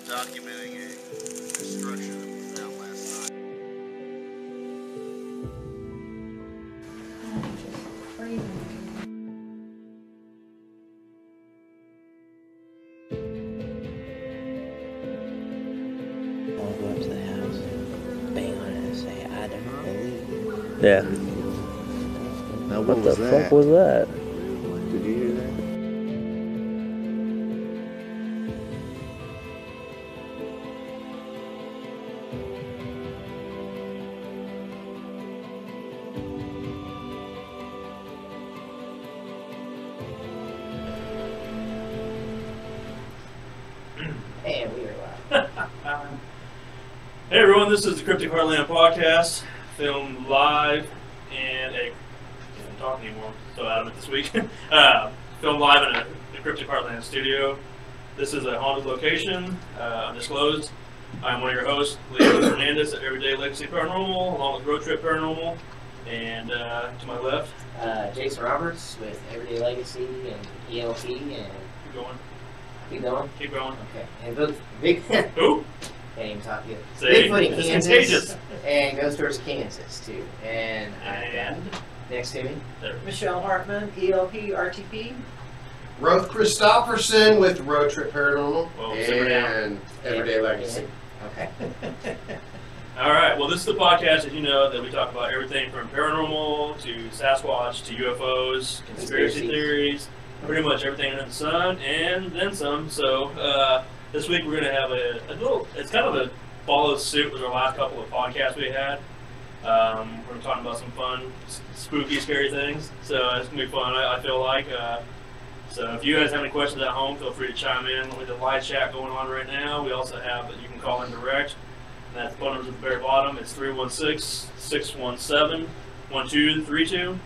documenting a structure that we found last night. I'll go up to the house, bang on it and say, I don't believe. Yeah. Now, What the fuck was that? Did you hear that? And we were live. Hey everyone, this is the Cryptic Heartland podcast, filmed live and I can't talk anymore, so out of it this week. Filmed live in the Cryptic Heartland studio. This is a haunted location, undisclosed. I'm one of your hosts, Leo Hernandez at Everyday Legacy Paranormal, along with Road Trip Paranormal. And to my left, Jason Roberts with Everyday Legacy and ELP and keep going. keep going. Keep going. Okay. And big Who? can't even talk yet. Say, Bigfoot in it's Kansas contagious. and goes towards Kansas too. And And next to me, there. Michelle Hartman, ELP, RTP. Roth Christopherson with Road Trip Paranormal Whoa, simmer down. and Everyday Legacy. Okay. All right. Well, this is the podcast, as you know, that we talk about everything from paranormal to Sasquatch to UFOs, conspiracy theories, pretty much everything under the sun, and then some. So this week we're going to have a little. It's kind of a follow suit with our last couple of podcasts we had. We're going to talk about some fun, spooky, scary things. So it's going to be fun. I feel like. So if you guys have any questions at home, feel free to chime in with the live chat going on right now. We also have that you can call in direct. And that's the phone number at the very bottom. It's 316-617-1232.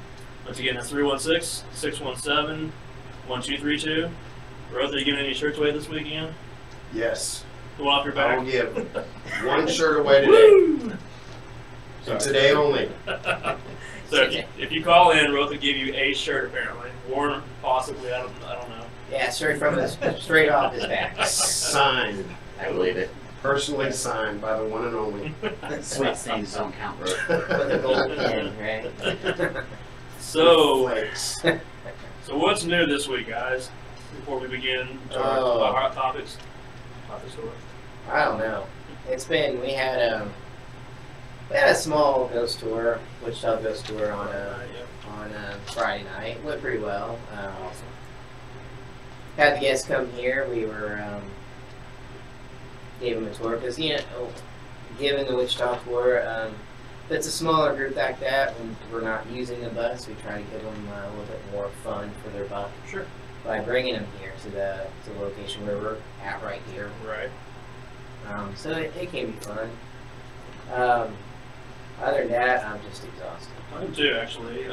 Once again, that's 316-617-1232. Rose, are you giving any shirts away this weekend? Yes, The one off your I back? will give one shirt away today. Woo! And today only. So if you call in, Rose will give you a shirt apparently. Worn possibly, I don't know. Yeah, straight off his back. Signed. I believe it. Personally signed by the one and only. Sweat stains don't count, bro. With a gold pin, right? So, Flakes. so what's new this week, guys? Before we begin our hot topics. Topics or I don't know. It's been we had a small ghost tour, Wichita ghost tour on Friday night. Went pretty well. awesome. Had the guests come here. We were gave them a tour because given the Wichita tour, if it's a smaller group like that, when we're not using the bus, we try to give them a little bit more fun for their buck. Sure. By bringing them here to the location where we're at right here. Right. So it can be fun. Other than that, I'm just exhausted. I am too, actually.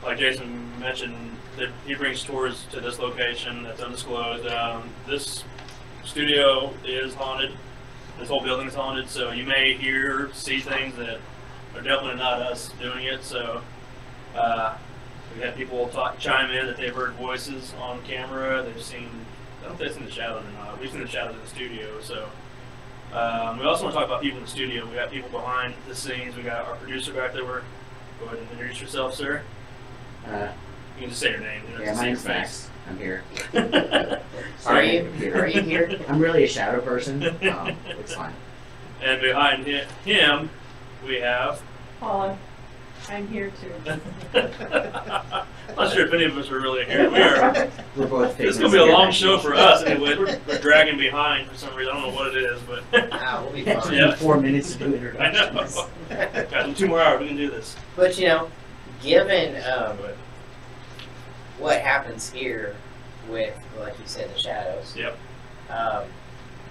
Like Jason mentioned, that he brings tours to this location that's undisclosed. This studio is haunted. This whole building is haunted, so you may see things that are definitely not us doing it. So we had people chime in that they've heard voices on camera. They've seen, I don't know if they've seen the shadows or not. We've seen the shadows in the studio. So we also want to talk about people in the studio. We got people behind the scenes. We got our producer back there. Go ahead and introduce yourself, sir. You can just say your name. You don't Yeah, have to my say your name's face. Max. I'm here. Are you here? I'm really a shadow person. It's fine. And behind him, we have. Paula, I'm here too. I'm not sure if any of us are really here. We are. We're both. This is gonna be a long show for us anyway. We're dragging behind for some reason. I don't know what it is, but We'll be fine. Yeah. 4 minutes to do I know. introductions. Got 2 more hours. We can do this. But given what happens here with, like you said, the shadows, Yep.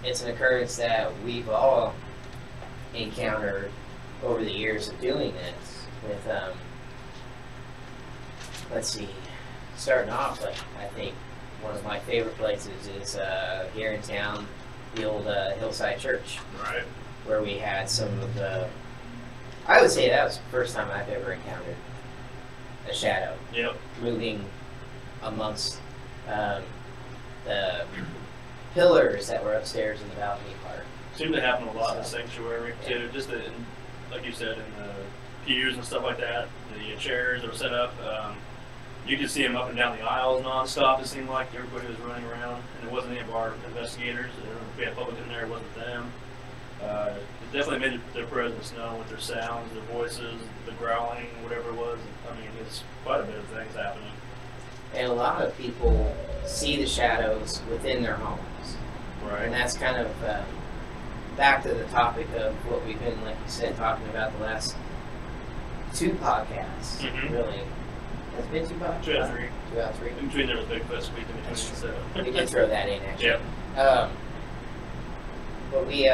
it's an occurrence that we've all encountered over the years of doing this. With let's see, starting off, like I think one of my favorite places is here in town, the old Hillside Church, Right. where we had some of the. I would say that was the first time I've ever encountered a shadow Yep. moving amongst the pillars that were upstairs in the balcony part. Seemed to happen a lot in the sanctuary too. Just like you said, in the pews and stuff like that, the chairs that were set up. You could see them up and down the aisles nonstop. It seemed like everybody was running around, and it wasn't any of our investigators. We had public in there; it wasn't them. It definitely made their presence known with their sounds, their voices, the growling, whatever it was. I mean, it's quite a bit of things happening. And a lot of people see the shadows within their homes. Right. And that's kind of back to the topic of what we've been, like you said, talking about the last 2 podcasts, really. Has it been 2 podcasts? 2 out of 3. 2 out of 3. In between there was Bigfoot speak in between, so. We can throw that in, actually. Yep. But we,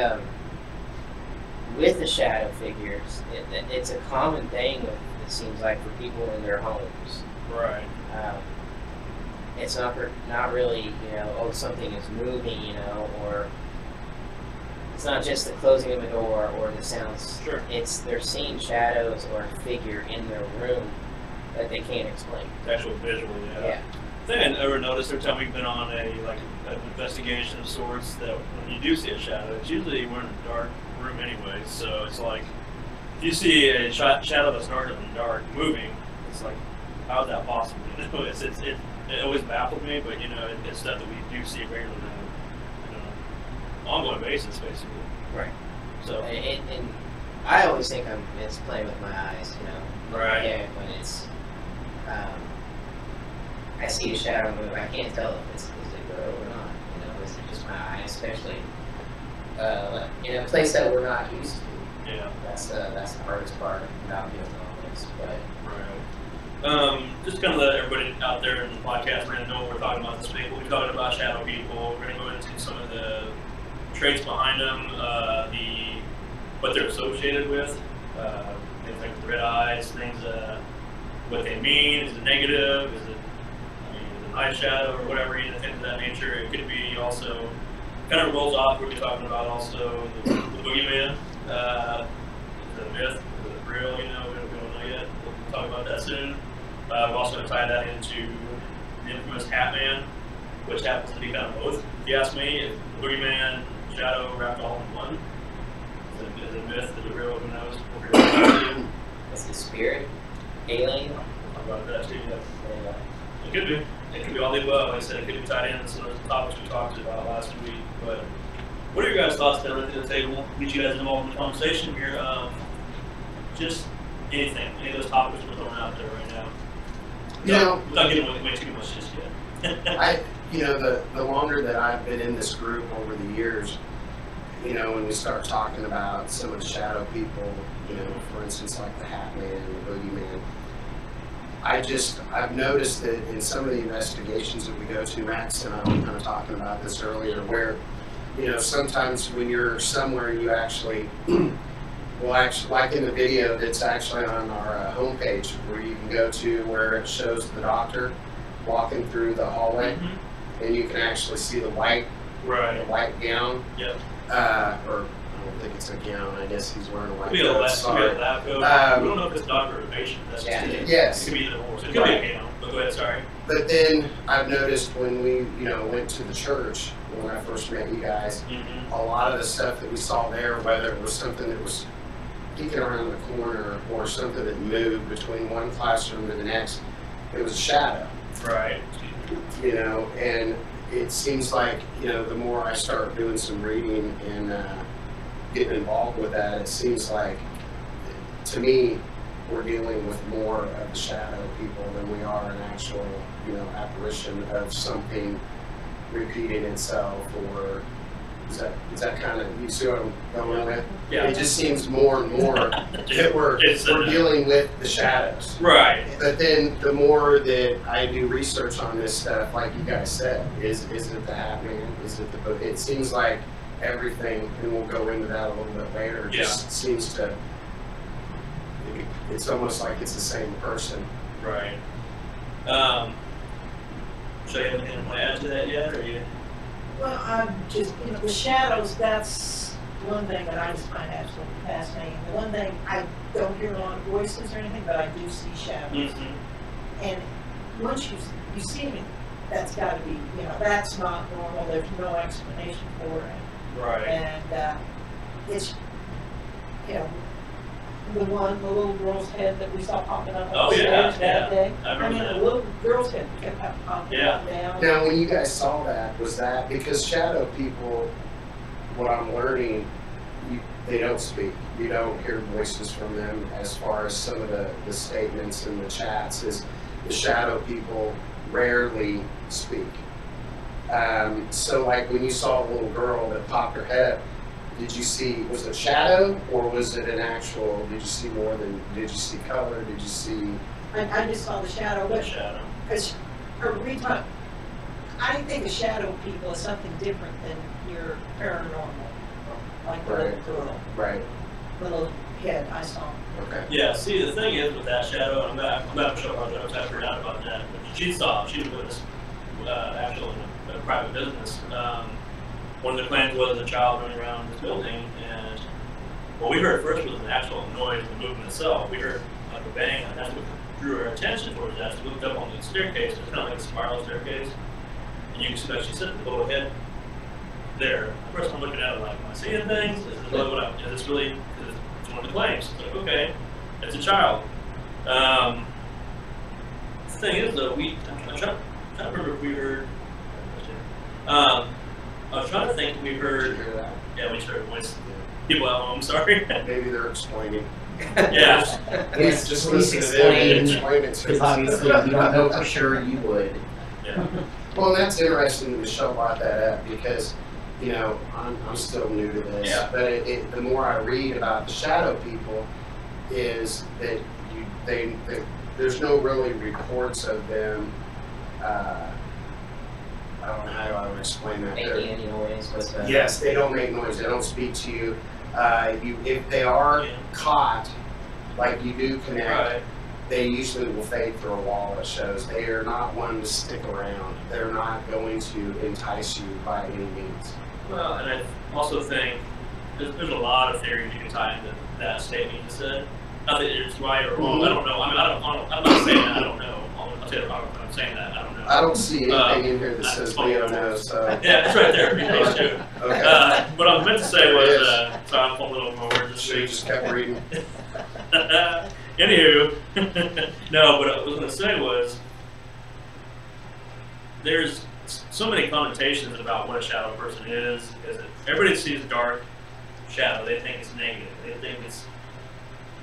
with the shadow figures, it's a common thing, it seems like, for people in their homes. Right. It's not really, you know, oh, something is moving, you know, or it's not just the closing of a door or the sounds. Sure. It's they're seeing shadows or a figure in their room that they can't explain. Actual visual, yeah. I think I ever noticed every time we've been on an investigation of sorts that when you do see a shadow, it's usually we're in a dark room anyway. So it's like if you see a shadow that's darker than dark moving, it's like, how is that possible? You know, it always baffled me, but you know, it's stuff that we do see regularly on an ongoing basis, basically. Right. So and I always think it's playing with my eyes, you know. Right. Yeah, when it's I see a shadow move, I can't tell if it's a girl or not. You know, is it just my eye, especially in a place that we're not used to. yeah. That's the hardest part about doing all this. But Right. Just kind of let everybody out there in the podcast know what we're talking about this week. We'll be talking about shadow people. We're going to go into some of the traits behind them, what they're associated with, things like the red eyes, things, what they mean. Is it negative? Is it an eye shadow or whatever? You know, things of that nature. It could be also kind of rolls off. We'll be talking about also the boogeyman. Is it a myth? Is it real? You know, we don't know yet. We'll talk about that soon. We're also going to tie that into the infamous Hat Man, which happens to be kind of both. If you ask me, boogeyman, shadow wrapped all in one. Is it a myth? Is it real? Who knows? We're going to talk about it. is it spirit, alien? Talk about that too. Yeah. It could be. It could be all the above. Like I said, it could be tied into some of the topics we talked about last week. But what are your guys' thoughts down at the table? Get you guys involved in the conversation here. Just anything, any of those topics we're throwing out there right now. You know, Without giving away too much just yet. the longer that I've been in this group over the years, you know, when we start talking about some of the shadow people, you know, for instance, like the Hat Man, the Boogeyman, I've noticed that in some of the investigations that we go to, Max and I were kind of talking about this earlier, where, you know, sometimes when you're somewhere and you actually, like in the video that's actually on our homepage, where you can go to where it shows the doctor walking through the hallway, and you can actually see the white gown. Yep. Or I don't think it's a gown. I guess he's wearing a white Could be a gown. lab, Sorry. could be a lab coat. We don't know if it's doctor or patient. That's just it. Yes. It could be either or. So it could be a gown. But go ahead, sorry. But then I've noticed when we, you know, went to the church when I first met you guys, a lot of the stuff that we saw there, whether it was something that was peeking around the corner or something that moved between one classroom to the next, it was a shadow. Right. You know, and it seems like, you know, the more I start doing some reading and getting involved with that, it seems like, to me, we're dealing with more of the shadow people than we are an actual, you know, apparition of something repeating itself, or is that kind of, you see what I'm going with? Yeah. It just seems more and more that we're dealing with the shadows. Right. But then the more that I do research on this stuff, like you guys said, is it the Hat Man? Is it the book? It seems like everything, and we'll go into that a little bit later, just seems to, it's almost like it's the same person. Right. So you have anything to add to that yet, or you? Well, I'm just, you know, the shadows, that's one thing that I just find absolutely fascinating. The one thing, I don't hear a lot of voices or anything, but I do see shadows. And once you see them that's gotta be, that's not normal, there's no explanation for it. Right. And, it's, the little girl's head that we saw popping up on Oh, the yeah, stairs that day. I remember that. The little girl's head kept popping Yeah. up down. Now, when you guys saw that, was that because shadow people, what I'm learning, they don't speak. You don't hear voices from them as far as some of the statements in the chats is the shadow people rarely speak. So like when you saw a little girl that popped her head, did you see, was it shadow or was it an actual, did you see more than, did you see color, did you see? I just saw the shadow, but Shadow. because I think a shadow people is something different than your paranormal, like the little girl, Right, little head I saw. okay. Yeah, see, the thing is with that shadow, I'm not sure about that, I forgot about that. But she was with us, actually in a private business. One of the claims was a child running around this building, and what we heard first was an actual noise, the movement itself. We heard like a bang, and that's what drew our attention towards that. So we looked up on the staircase, it's kind of like a spiral staircase, and you can see that she's sitting with the little head there. First I'm looking at it like, am I seeing things? Is this really what is this really, because it's one of the claims. It's like, okay, it's a child. The thing is though, I'm trying to remember if we heard, I was trying to think if we Did heard, you hear that? yeah, we heard voice. People at home, sorry. Maybe they're explaining. Yeah. Please, Just please listen to them and explain, explain it to because us. obviously you don't know for sure, you would. Yeah. Well, and that's interesting that Michelle brought that up because, I'm still new to this. Yeah. But the more I read about the shadow people, is that there's no really reports of them. I don't know how I would explain that. Making any noise whatsoever. Yes, they don't make noise. They don't speak to you. If they are caught, like you do connect, Right. they usually will fade through a wall that shows. They are not one to stick around. They're not going to entice you by any means. Well, and I also think there's a lot of theories you can tie into that statement you said. Not that it's right or wrong. I don't know. I mean, I'm not saying that. I don't know. I'll tell you wrong. I'm saying that. I don't know. I don't see anything in here that says we don't know. So Yeah, it's right there. Page 2. okay, What I was meant to say was, sorry, I'm fumbling over my words this should have week. just kept reading. Anywho, no, what I was going to say was, there's so many connotations about what a shadow person is that everybody sees dark shadow, they think it's negative. They think it's,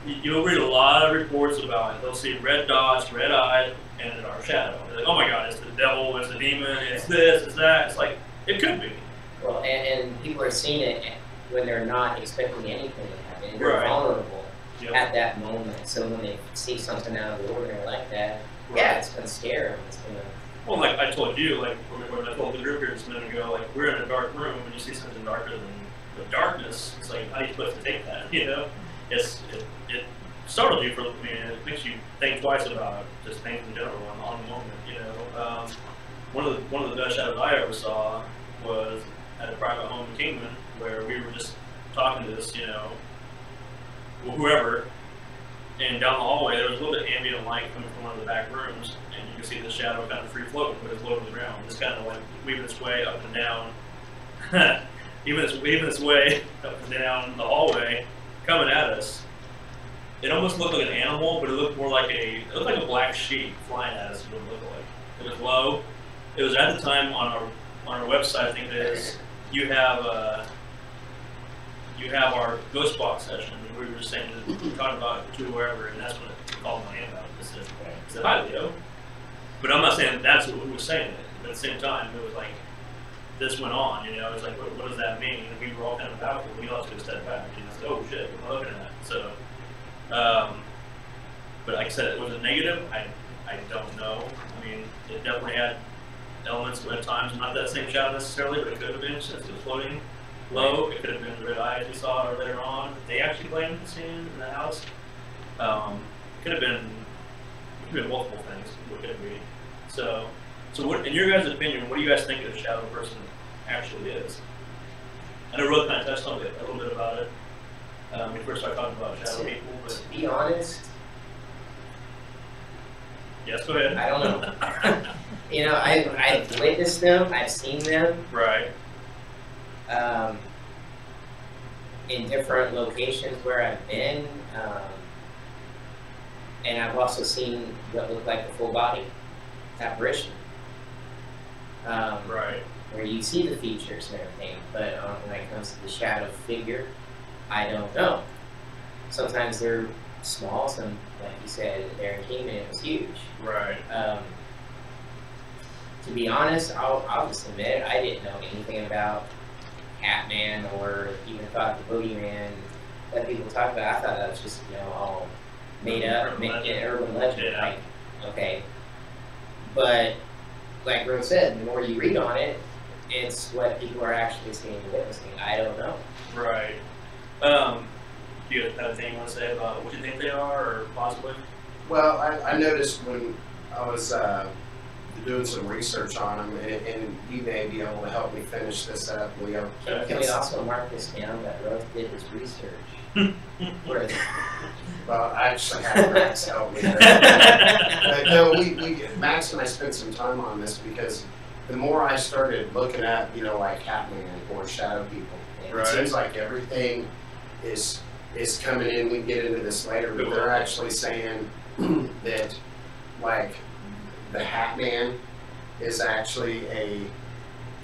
you'll read a lot of reports about it. They'll see red dots, red eyes, and a dark shadow. They're like, oh my God, it's the devil, it's the demon, it's this, it's that. It's like, it could be. Well, and people are seeing it when they're not expecting anything to happen. They're Right. vulnerable Yep. at that moment. So when they see something out of the ordinary like that, yeah, it's gonna scare them. It's gonna. Well, like I told you, like when I told the group here just a minute ago, like we're in a dark room and you see something darker than the darkness. It's like, how are you supposed to take that? It startles you for. I mean, it makes you think twice about just things in general on the moment. One of the best shadows I ever saw was at a private home in Kingman where we were just talking to this, whoever. And down the hallway, there was a little bit of ambient light coming from one of the back rooms, and you could see the shadow kind of free floating, but it's low to the ground. Just kind of like weaving its way up and down, even its way up and down the hallway, coming at us. It almost looked like an animal, but it looked more like it looked like a black sheep flying at us. Is what it looked like. It was low. It was at the time on our website. I think it is. You have our ghost box session. We were just saying, we were talking about it to wherever, and that's when it called my name out. It said, hi, Leo. But I'm not saying that's what we were saying. But at the same time, it was like, this went on, it was like, what does that mean? And we were all kind of baffled. We all took a step back, and said, oh shit, what am I looking at? So, but like I said, was it negative? I don't know. I mean, it definitely had elements at times, not that same shadow necessarily, but it could have been, since it was floating low. It could have been the red eyes we saw later on. They actually claimed to see in the house. Could have been multiple things. What could it be? So what, in your guys' opinion, what do you guys think a shadow person actually is? I know Rose kind of touched on it, a little bit about it. When we first started talking about shadow people, but To be honest, yes, go ahead. I don't know. You know, I've witnessed them. I've seen them Right. In different locations where I've been, and I've also seen what looked like a full body apparition. Right. Where you see the features and everything, but when it comes to the shadow figure, I don't know. Sometimes they're small, some, like you said, there in Kingman it was huge. Right. To be honest, I'll just admit I didn't know anything about Catman or even thought the Boogeyman that people talk about. I thought that was just, you know, all made up, an urban legend. Yeah. Like, okay. But like Rose said, the more you read on it, it's what people are actually seeing and witnessing. I don't know. Right. Do you have anything you want to say about what you think they are, or possibly? Well, I noticed when I was doing some research on them, and you may be able to help me finish this up, Leo. Can we also mark this down that Rose did his research? Where Well, I actually had Max help me there. But no, Max and I spent some time on this because the more I started looking at, you know, like Catman or Shadow People, Right. it seems like everything is coming in. We can get into this later, but they're actually saying that, like, the Hat Man is actually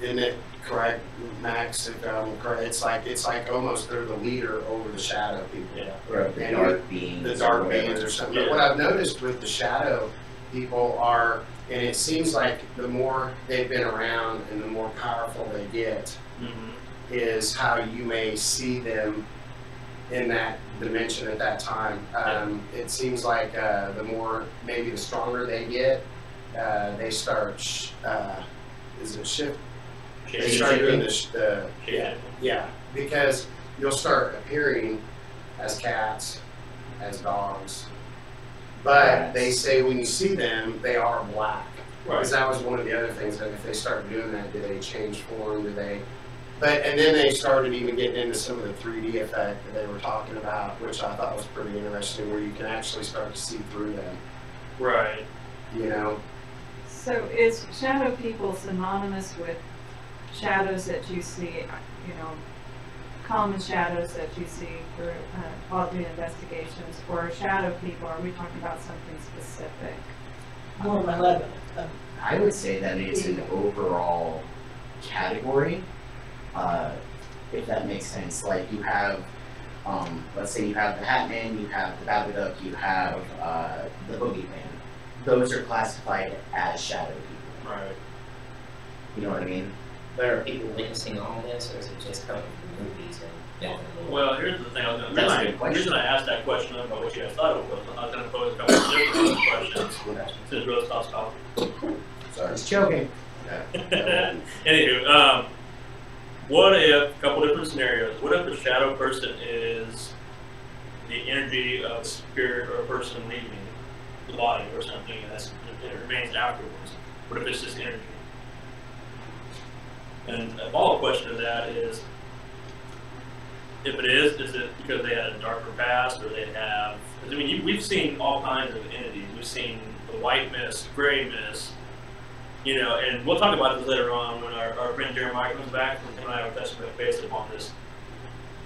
isn't it correct, Max? If I'm correct, it's like almost they're the leader over the Shadow People. Yeah. Or the And dark beings. The dark or whatever. beings or something. Yeah. But what I've noticed with the Shadow People are, and it seems like the more they've been around and the more powerful they get, Mm-hmm. is how you may see them in that dimension at that time. It seems like the more, maybe the stronger they get, they start, is it shift? They start doing yeah, because you'll start appearing as cats, as dogs, but they say when you see them, they are black. Because that was one of the other things, that if they start doing that, do they change form, and then they started even getting into some of the 3D effect that they were talking about, which I thought was pretty interesting, where you can actually start to see through them, Right. you know? So is shadow people synonymous with shadows that you see, you know, common shadows that you see through while doing investigations, or shadow people, are we talking about something specific? More malevolent. I would say that it's an overall category, if that makes sense. Like you have, let's say you have the Hat Man, you have the Babadook, you have the Boogeyman. Those are classified as shadow people. Right. You know what I mean? But are people witnessing all this, or is it just coming from movies and Well, here's the thing. That's a good The question. reason I asked that question about what you guys thought it was, I was going to pose a couple of different questions since Rose stops talking. Sorry. Just joking. Anywho, what if, a couple different scenarios, what if a shadow person is the energy of a spirit or a person leaving the body or something, and it remains afterwards? What if it's just energy? And a follow-up question to that is, if it is it because they had a darker past, or they have, I mean, we've seen all kinds of entities. We've seen the white mist, gray mist, you know, and we'll talk about this later on when our friend Jeremiah comes back, and him and I have a testament based upon this,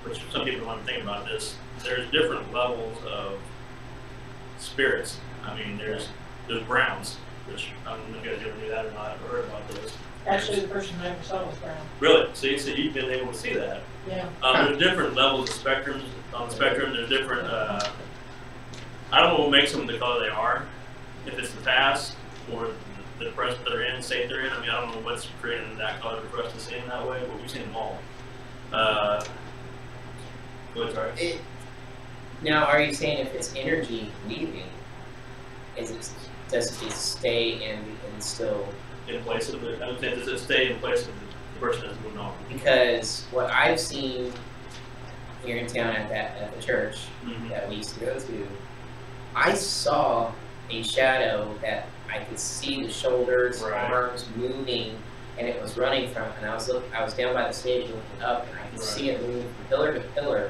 which some people want to think about this. There's different levels of spirits. I mean, there's browns, which I don't know if you guys ever knew that or not, or heard about those. Actually, the person I ever saw was brown. Really? See, so you've been able to see that. Yeah. There's different levels of spectrums on the spectrum. There's different. I don't know what makes them the color they are. If it's the past or the press that they're in, state they're in. I mean, I don't know what's creating that color for us to see them that way, but we've seen them all. Go ahead, sorry. Now, are you saying if it's energy leaving, does it stay and still? In place of it, I would say, does it stay in place of the person that's moving on? Because what I've seen here in town at the church Mm-hmm. that we used to go to, I saw a shadow that I could see the shoulders, Right. arms moving, and it was running from. And I was down by the stage looking up, and I could Right. see it move from pillar to pillar,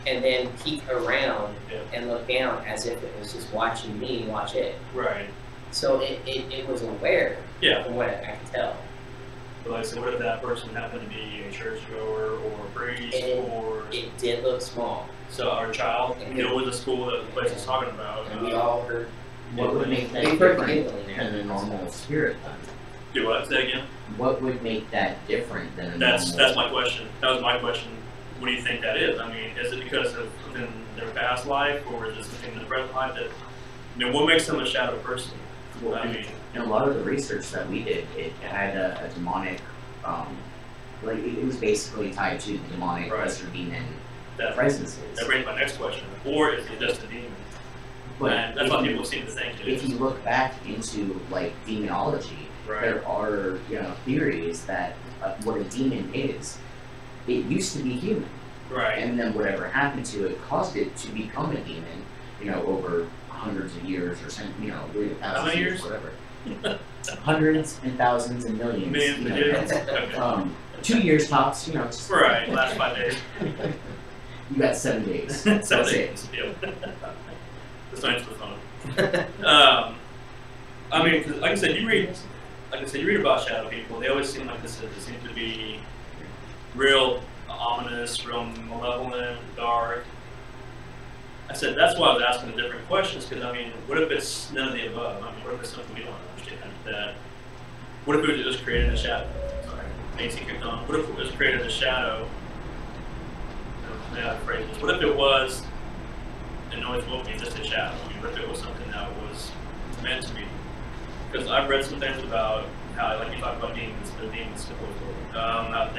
and then peek around Yeah. and look down as if it was just watching me watch it. Right. So it was aware, Yeah. from what I can tell. But like I said, what if that person happened to be a churchgoer or a priest or It did look small, so our child go with the school that the place is talking about? and we all heard. What would make that We've heard different giggling than there. a normal spirit then? Do what? Say again. What would make that different than a That's normal? my question. That was my question. What do you think that is? I mean, is it because of in their past life, or is it something in the present life that? I mean, what makes them a shadow person? Well, I mean, in a lot of the research that we did, it had a demonic, like it was basically tied to the demonic Right. lesser demon that presences. brings my next question. Or is it just a demon? But And that's if what you- people seem to think. It If is. you look back into like demonology, Right. there are theories that what a demon is. It used to be human, Right. and then whatever happened to it caused it to become a demon. Over hundreds of years or some, thousands How many of years? whatever. Hundreds and thousands and millions. Millions of years. Okay. 2 years tops. Just, Right. Last 5 days. You got 7 days. 7 That's it. days. Yep. The science of the phone. I mean, 'cause like I said, you read about shadow people. They always seem like this. They seem to be real ominous, real malevolent, dark. I said that's why I was asking the different questions, because I mean, what if it's none of the above? I mean, what if it's something we don't understand? That what if it was just created a shadow? Sorry, AC kicked on. What if it was created a shadow? Yeah, phrase this. What if it was, and always will be, just a shadow? I mean, what if it was something that was meant to be? Because I've read some things about how, like you talk about demons, the demons, how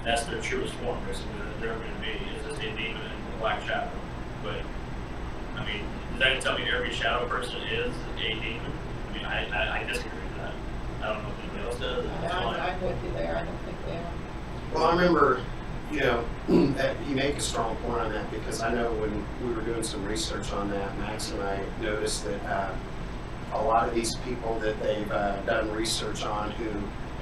that's their truest form, basically, that they're going to be, is just a demon and a black shadow. But, I mean, does that tell me every shadow person is a demon? I mean, I disagree with that. I don't know if anybody else does. That's fine. I'm with you there, I don't think they are. Well, I remember, that you make a strong point on that, because I know when we were doing some research on that, Max and I noticed that a lot of these people that they've done research on who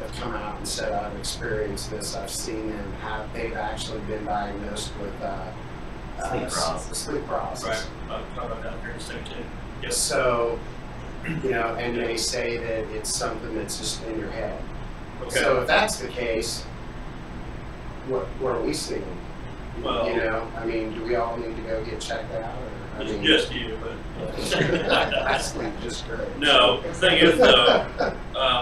have come out and said, I've experienced this, I've seen them, they've actually been diagnosed with Sleep paralysis. Sleep paralysis. Right. I'll talk about that here in a second, too. Yes. So, and they say that it's something that's just in your head. Okay. So if that's the case, what are we seeing? Well, I mean, do we all need to go get checked out? Or, I it's mean, just you, but. I sleep just great. No, the thing is, though,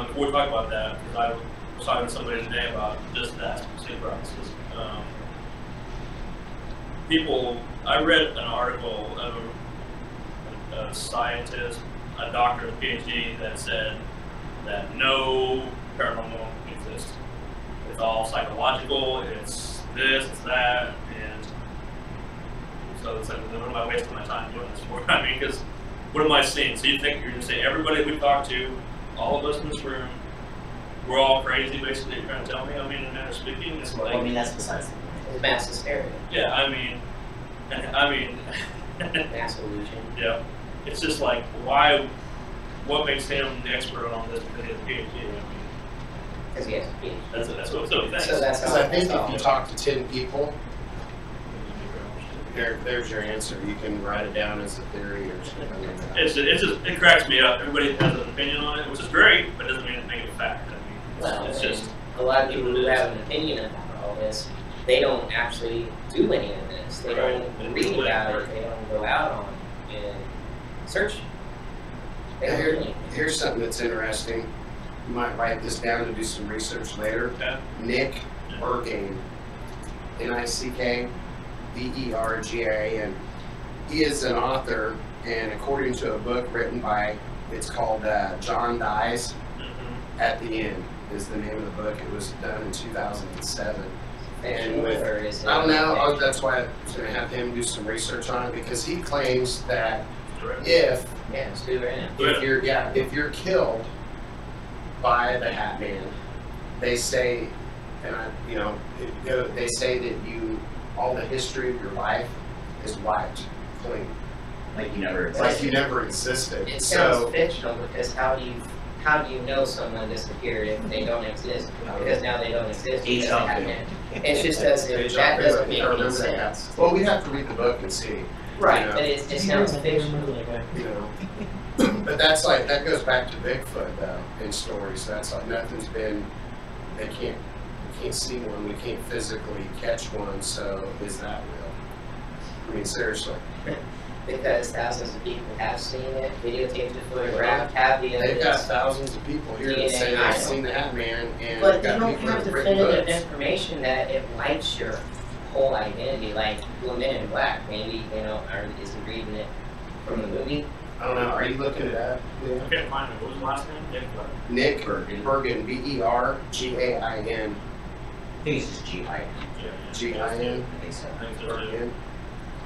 before we talk about that, because I was talking to somebody today about just that, sleep paralysis. I read an article of a scientist, a doctor, a PhD, that said that no paranormal exists. It's all psychological, it's this, it's that, and so it's like, what am I wasting my time doing this for? I mean, because what am I seeing? So you think you're going to say everybody we've talked to, all of us in this room, we're all crazy, basically, you're trying to tell me? I mean, in a manner of speaking, it's Well, like, I mean, that's besides the point. It's mass hysteria, yeah, I mean, mass illusion. yeah, it's just like, what makes him the expert on this because he has a PhD? I mean, Because he has a PhD. that's what he thinks. So that's Because I think if you talk to 10 people, Yeah. there's your answer. You can write it down as a theory or something like that. It's just, it cracks me up. Everybody has an opinion on it, which is great, but doesn't mean it make it a fact. I mean, Well, it's just, a lot of people who have an opinion about all this, they don't actually do any of this. They Right. don't read about it. They don't go out on and search. They don't hear anything. Here's something that's interesting. You might write this down to do some research later. okay. Nick Berghain, Nickberghain. He is an author, and according to a book written by, it's called John Dies Mhm. at the End is the name of the book. It was done in 2007. And with, Or is it I don't know, that's why I was going to have him do some research on it, because he claims that Direct. if Yeah, let's do it right now. if you're killed by the Hat Man, they say, and they say that all the history of your life is wiped clean, Like you never it's like existed. you never existed. It sounds So fictional because how do you know someone disappeared if they don't exist? Because now they don't exist. Age because up, they yeah. haven't. It's just as if Deja that vu, doesn't I make can't any remember that. sense. Well, we'd have to read the book and see. Right, Yeah. but it sounds fictional. You know, But that's like, that goes back to Bigfoot though, in stories. That's like, nothing's been, we can't see one, we can't physically catch one, so is that real? I mean, seriously. Because thousands of people have seen it, videotaped it, photographed, have the They've got evidence. thousands of people here that say DNA, they've seen the Hat Man, and But they got don't people that have have written definitive books. information that it wipes your whole identity, like the Men in Black. Maybe, is he reading it from the movie? I don't know, are you looking at that? Yeah. Okay, fine. What was the last name? Nick what? Nick Bergen, Bergain. I think it's just G-I. Gin. I think so. I think so too. Bergen.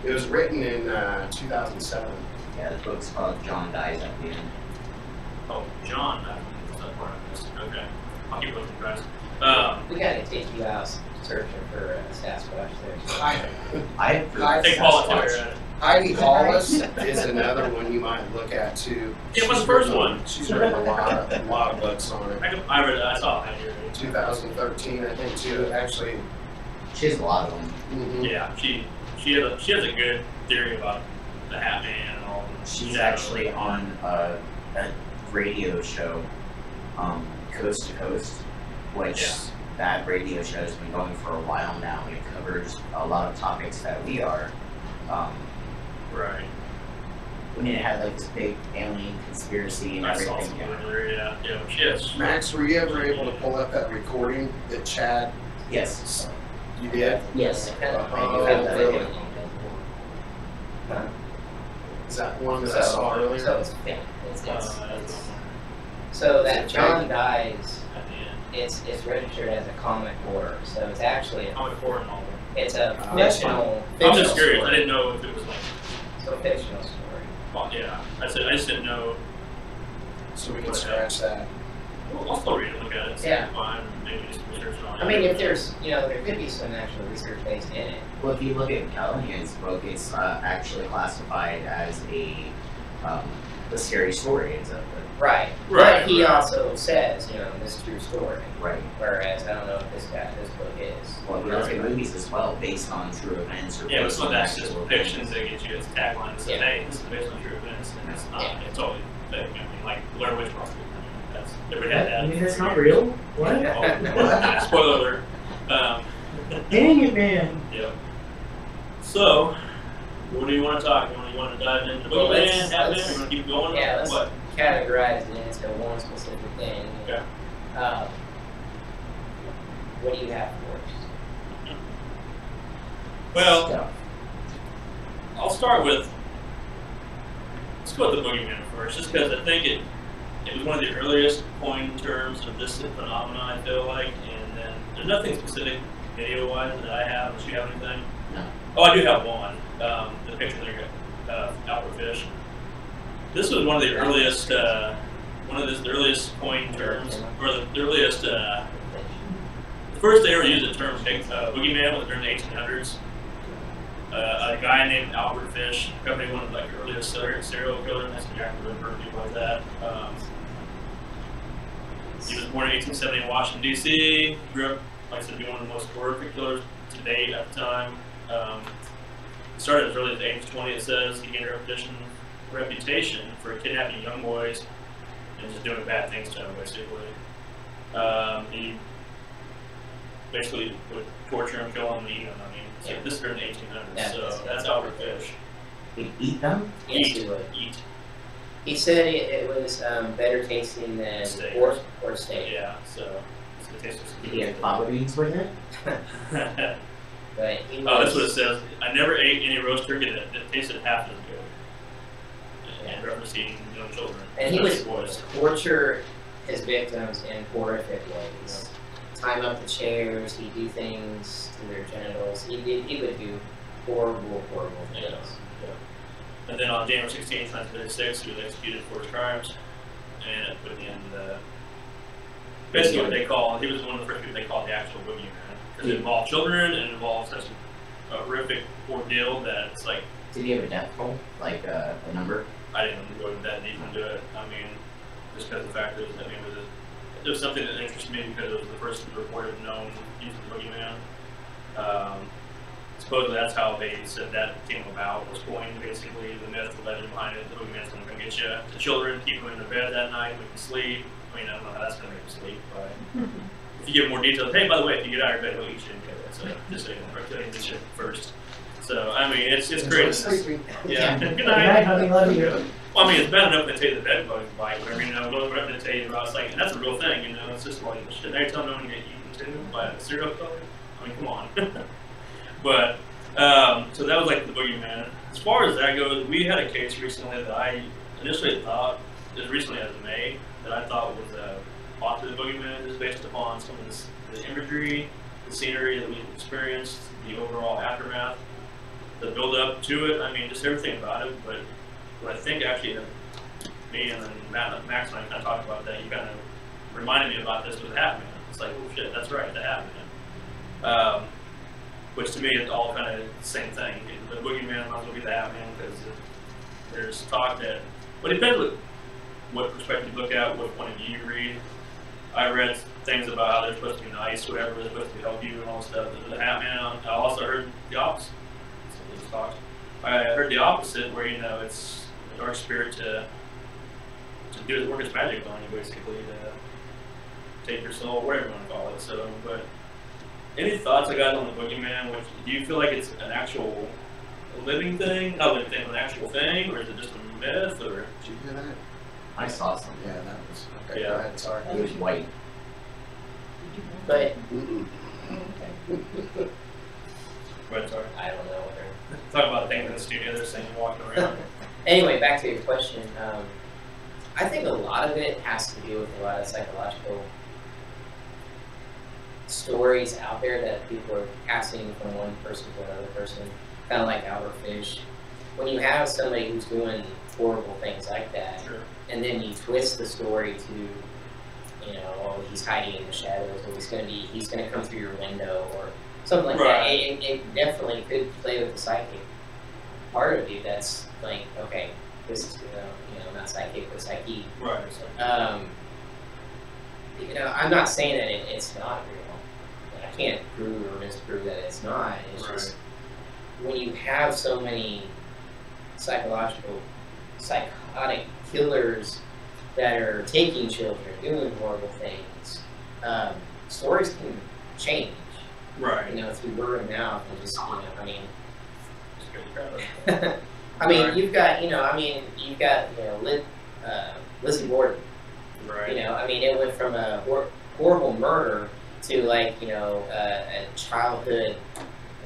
It was written in 2007. Yeah, the book's called John Dies at the End. Oh, John. That's not part of this. Okay. I'll keep looking, guys. We gotta take you out searching for Sasquatch there. I Take Paul to it. Heidi Hollis is another one you might look at too. Yeah, what's the first one? She's written a lot of books on it. I read it. I saw it here. 2013, I think, too. Actually, she has a lot of them. Yeah, she has a good theory about the Hat Man and all. She's actually on a radio show, Coast to Coast, which that radio show has been going for a while now. It covers a lot of topics that we are. Right. I mean, it had like this big alien conspiracy and I saw everything. something earlier, yeah. She has. Max, were you ever able to pull up that recording that Chad? Yes. You did? Yes. Oh, really? Is that one that I saw earlier? So it's fake. So that John Dies, At the end. it's registered as a comic horror. So it's actually Comic horror novel. it's a That's fictional. I'm just curious. story. I didn't know if it was like. So fictional story. Well, yeah. I just didn't know. So we can scratch that. Well, I'll still read it and look at it. Yeah. Fine. Maybe just research on it. I mean, if there's, there could be some actual research based in it. Well, if you look at Callahan's book, it's actually classified as a scary story. It's a Right. Right, But he right. also says, this true story. right. Whereas I don't know if this book is. Well, we look at movies as well based on true events. Or Yeah, but based some of on that's just actual fiction. events. They get you as a tagline that says, Yeah. "Hey, this is based on true events," and it's not. Yeah. It's totally fake. I mean, like Blair Witch Project. That's everybody had that. I mean, that's not real. What? Oh, spoiler alert. Dang it, man. Yep. So, what do you want to talk? You want to dive into Well, Boogeyman, let's- Hat Man? let's- You want to keep going? Yeah, let's What? categorize it into one specific thing. Okay. What do you have for us? Well, Stuff. I'll start with. Let's go with the Boogeyman first, just because I think it was one of the earliest coined terms of this phenomenon. I feel like, and then there's nothing specific video-wise that I have. Unless you have anything. No. Oh, I do have one. The picture there, Albert Fish. This was one of the earliest, the earliest coined terms, or the earliest. The first they ever used the term boogeyman was during the 1800s. A guy named Albert Fish, probably one of like the earliest serial killers, that's Jack the Ripper, people like that. He was born in 1870 in Washington, D.C. Grew up, like I said, to be one of the most horrific killers to date at the time. He started as early as the age of 20, it says. He gained a reputation for kidnapping young boys and just doing bad things to them, basically. He basically would torture them, kill them, and eat them. I mean, so this is during the 1800s, so that's Albert Fish. We eat them? Yes, he would. Eat. He said it was better tasting than Steak. or steak. Yeah, so it's the taste Did he have fava beans with it? But he Oh, was, that's what it says. I never ate any roast turkey that tasted half as good. And referencing young children. and he especially would boys. torture his victims in horrific ways. Time up the chairs, he'd do things to their genitals. He would do horrible things. Yeah. And then on January 16th, 1936, he was executed for his crimes. And put the end basically what they call, he was one of the first people they called the actual boogeyman. Because it involved children and it involved such a horrific ordeal that it's like, Did he have a death toll? Like a number? I didn't go that deep into it. I mean, just because of the fact that it was something that interested me because it was the first reported known use of the boogeyman. supposedly that's how they said that came about, was coined, basically, the myth, the legend behind it, the boogeyman's gonna come get you. The children, keep them in their bed that night, make them sleep. I mean, I don't know how that's gonna make them sleep, but if you give more details, hey, by the way, if you get out of your bed, he'll eat you and kill you. So just so you know, or kill you shit first. So, I mean, it's crazy. Yeah. Good night. honey, love you. Well, I mean, it's bad enough to tell you the bed bug bite, whatever, you know, what I'm going to tell you about, it's like, and that's a real thing, you know, it's just like, shit, every time I'm going to get eaten too by a serial killer, I mean, come on. But, so that was like the boogeyman. As far as that goes, we had a case recently that I initially thought, as recently as May, that I thought was bought to the boogeyman, just based upon some of the imagery, the scenery that we experienced, the overall aftermath, the build up to it, I mean, just everything about it, but what I think actually, me and then Max and I kind of talked about that, you kind of reminded me about this with the Hat Man. It's like, oh shit, that's right, the Hat Man. Which to me is all kind of the same thing. The boogeyman might as well be the Hat Man, because there's talk that, but it depends what perspective you look at, what point of view you read. I read things about how they're supposed to be nice, whatever, they're supposed to help you and all stuff. The Hat Man, I also heard the opposite. I heard the opposite, where, you know, it's a dark spirit to do its work its magic on you, basically, to take your soul, whatever you want to call it. So, but any thoughts I got on the boogeyman? Which, do you feel like it's an actual living thing, not a living thing, but an actual thing, or is it just a myth? Or Did you hear that? I saw something. Yeah, that was, okay, Yeah. go ahead, sorry. It was white. But but sorry, I don't know. talk about things in the studio, they're saying walking around. Anyway, back to your question. I think a lot of it has to do with a lot of psychological stories out there that people are passing from one person to another person, kind of like Albert Fish. When you have somebody who's doing horrible things like that, Sure. and then you twist the story to, you know, oh, he's hiding in the shadows, or he's gonna come through your window, or something like that. Right. It definitely could play with the psychic part of you. That's like, okay, this is not psychic, but psyche. Right. You know, I'm not saying that it's not real. I can't prove or misprove that it's not. It's just when you have so many psychotic killers that are taking children, doing horrible things, stories can change. Right. You know, through word of mouth and just, you know, I mean, Just pretty proud of it. I mean, Right. you've got, Lizzie Borden. Right. You know, I mean, it went from a horrible murder to, like, you know, a childhood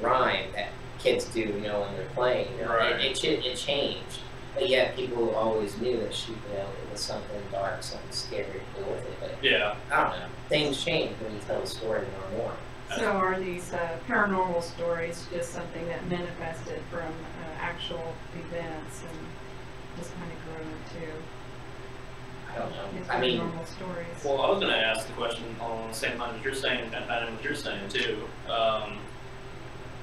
rhyme that kids do, you know, when they're playing. You know, Right. it changed, but yet people always knew that it was something dark, something scary to go with it. But Yeah. I don't know, things change when you tell a story more and more. So are these paranormal stories just something that manifested from actual events and just kind of grew into I don't know. these I mean, paranormal stories? Well, I was going to ask the question on the same line as you're saying, and I know what you're saying too.